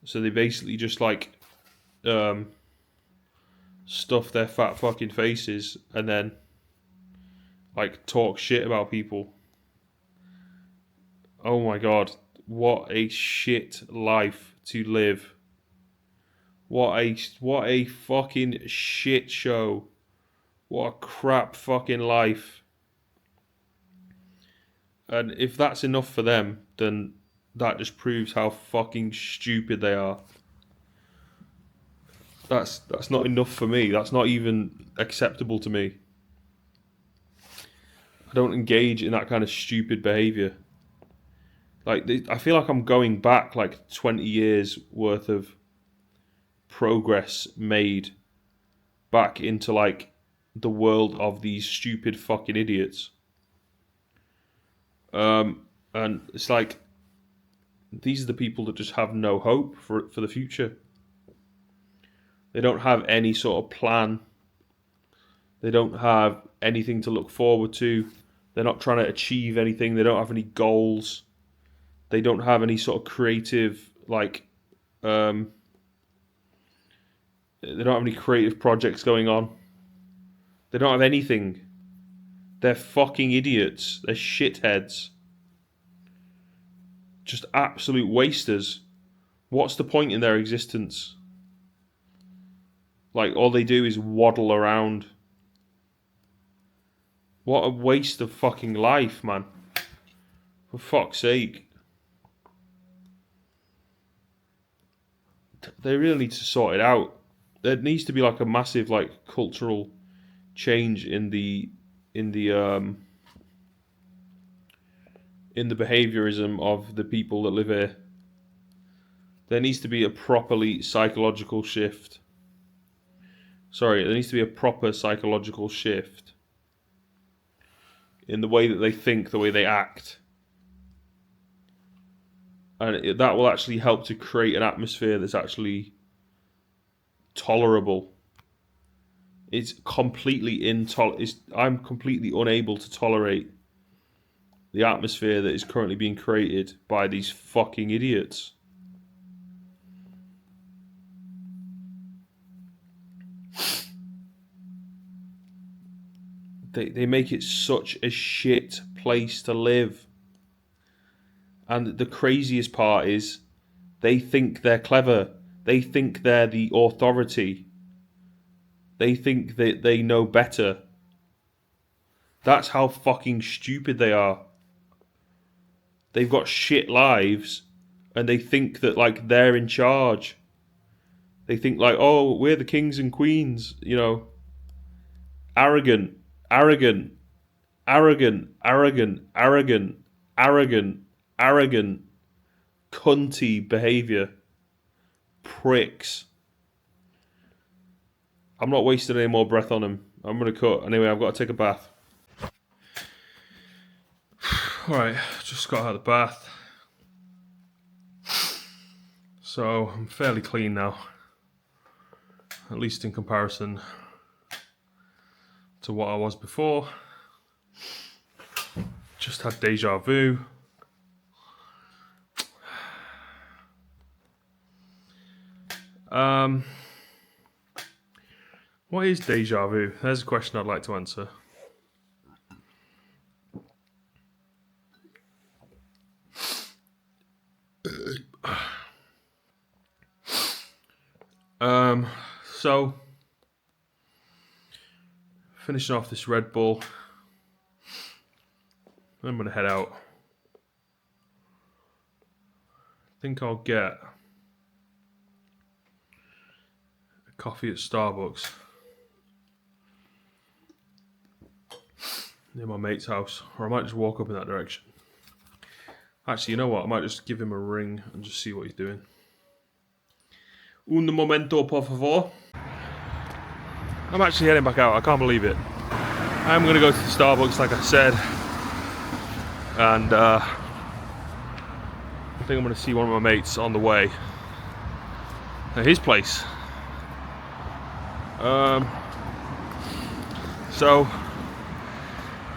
So they basically just like stuff their fat fucking faces and then like talk shit about people. Oh my god, what a shit life to live. What a fucking shit show. What a crap fucking life. And if that's enough for them, then that just proves how fucking stupid they are. That's not enough for me. That's not even acceptable to me. I don't engage in that kind of stupid behaviour. Like, I feel like I'm going back like 20 years worth of progress made back into like the world of these stupid fucking idiots. And it's like, these are the people that just have no hope for the future. They don't have any sort of plan. They don't have anything to look forward to. They're not trying to achieve anything. They don't have any goals. They don't have any sort of creative, like, they don't have any creative projects going on. They don't have anything. They're fucking idiots. They're shitheads. Just absolute wasters. What's the point in their existence? Like, all they do is waddle around. What a waste of fucking life, man. For fuck's sake. They really need to sort it out. There needs to be like a massive like cultural change in the behaviorism of the people that live here. There needs to be a properly psychological shift. Sorry, there needs to be a proper psychological shift in the way that they think, the way they act. And that will actually help to create an atmosphere that's actually tolerable. It's completely I'm completely unable to tolerate the atmosphere that is currently being created by these fucking idiots. They make it such a shit place to live. And the craziest part is they think they're clever. They think they're the authority. They think that they know better. That's how fucking stupid they are. They've got shit lives and they think that like they're in charge. They think like, oh, we're the kings and queens, you know. Arrogant, arrogant, arrogant, arrogant, arrogant, arrogant, arrogant, cunty behaviour. Pricks. I'm not wasting any more breath on him. I'm going to cut. Anyway, I've got to take a bath. Alright, just got out of the bath. So, I'm fairly clean now. At least in comparison to what I was before. Just had deja vu. What is deja vu? There's a question I'd like to answer. So Finishing off this Red Bull. I'm going to head out. I think I'll get a coffee at Starbucks near my mate's house, or I might just walk up in that direction. Actually, you know what? I might just give him a ring and just see what he's doing. Un momento, por favor. I'm actually heading back out. I can't believe it. I'm going to go to the Starbucks, like I said, and I think I'm going to see one of my mates on the way at his place. So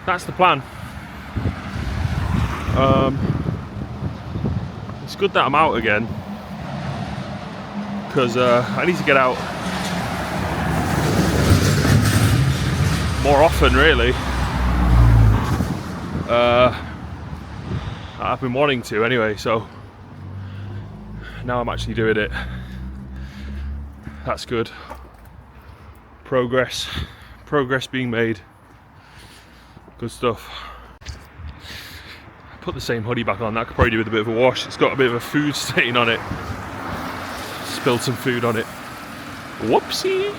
that's the plan. It's good that I'm out again, because I need to get out more often, really. I've been wanting to anyway, so now I'm actually doing it. That's good. Progress being made. Good stuff. Put the same hoodie back on. That could probably do with a bit of a wash. It's got a bit of a food stain on it. Spilled some food on it. Whoopsie.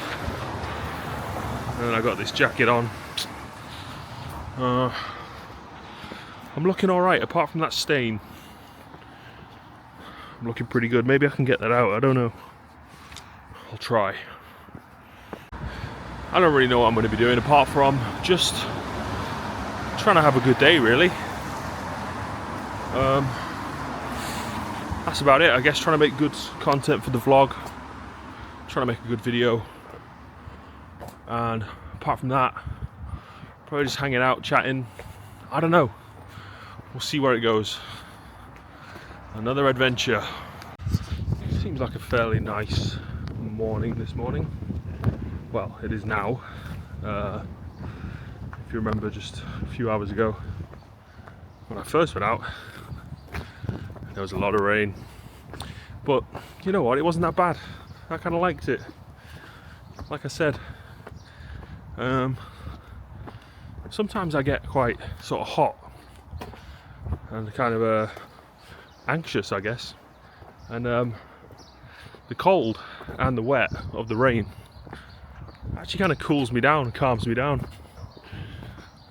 And I got this jacket on. I'm looking alright, apart from that stain. I'm looking pretty good. Maybe I can get that out, I don't know. I'll try. I don't really know what I'm going to be doing, apart from just trying to have a good day, really. That's about it, I guess. Trying to make good content for the vlog. Trying to make a good video. And apart from that, probably just hanging out, chatting. I don't know. We'll see where it goes. Another adventure. Seems like a fairly nice morning this morning. Well, it is now. If you remember, just a few hours ago, when I first went out, there was a lot of rain. But you know what? It wasn't that bad. I kind of liked it. Like I said, sometimes I get quite sort of hot and kind of anxious, I guess. And the cold and the wet of the rain actually kind of cools me down, calms me down.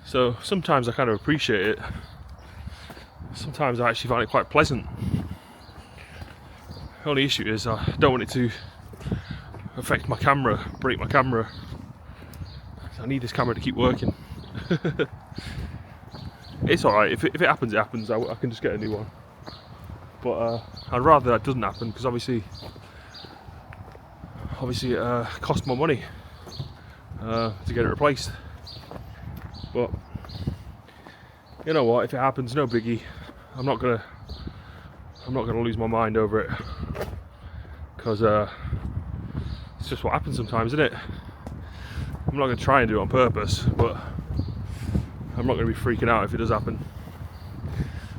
So sometimes I kind of appreciate it. Sometimes I actually find it quite pleasant. The only issue is I don't want it to affect my camera, break my camera. I need this camera to keep working. It's alright, if it happens, it happens. I can just get a new one. But I'd rather that doesn't happen, because obviously it costs more money to get it replaced. But you know what, if it happens, no biggie. I'm not gonna lose my mind over it, because it's just what happens sometimes, isn't it? I'm not gonna try and do it on purpose, but I'm not gonna be freaking out if it does happen.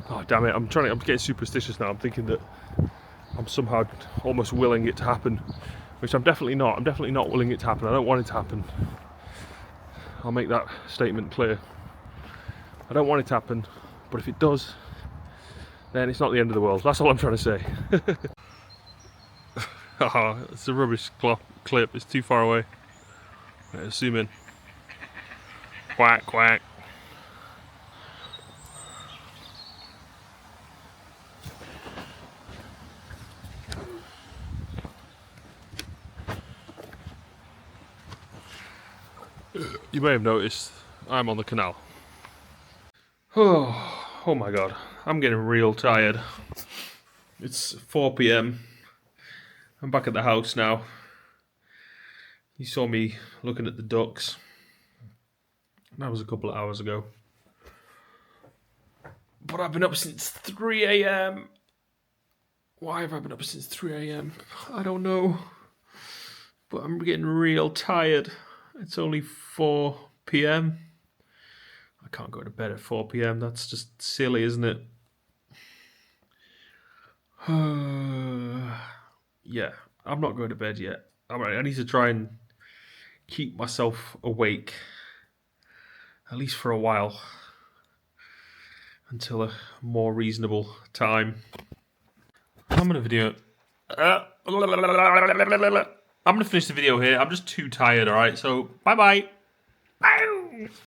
Oh damn it, I'm getting superstitious now. I'm thinking that I'm somehow almost willing it to happen, which I'm definitely not. I'm definitely not willing it to happen. I don't want it to happen. I'll make that statement clear. I don't want it to happen, but if it does, then it's not the end of the world. That's all I'm trying to say. Oh, it's a rubbish clip. It's too far away. Right, zoom in. Quack, quack. You may have noticed I'm on the canal. Oh my god, I'm getting real tired. It's 4 PM. I'm back at the house now. You saw me looking at the ducks. That was a couple of hours ago. But I've been up since 3 AM. Why have I been up since 3 AM? I don't know. But I'm getting real tired. It's only 4 PM. I can't go to bed at 4 PM. That's just silly, isn't it? Yeah, I'm not going to bed yet. I need to try and keep myself awake at least for a while, until a more reasonable time. I'm going to finish the video here. I'm just too tired, alright? So, bye-bye.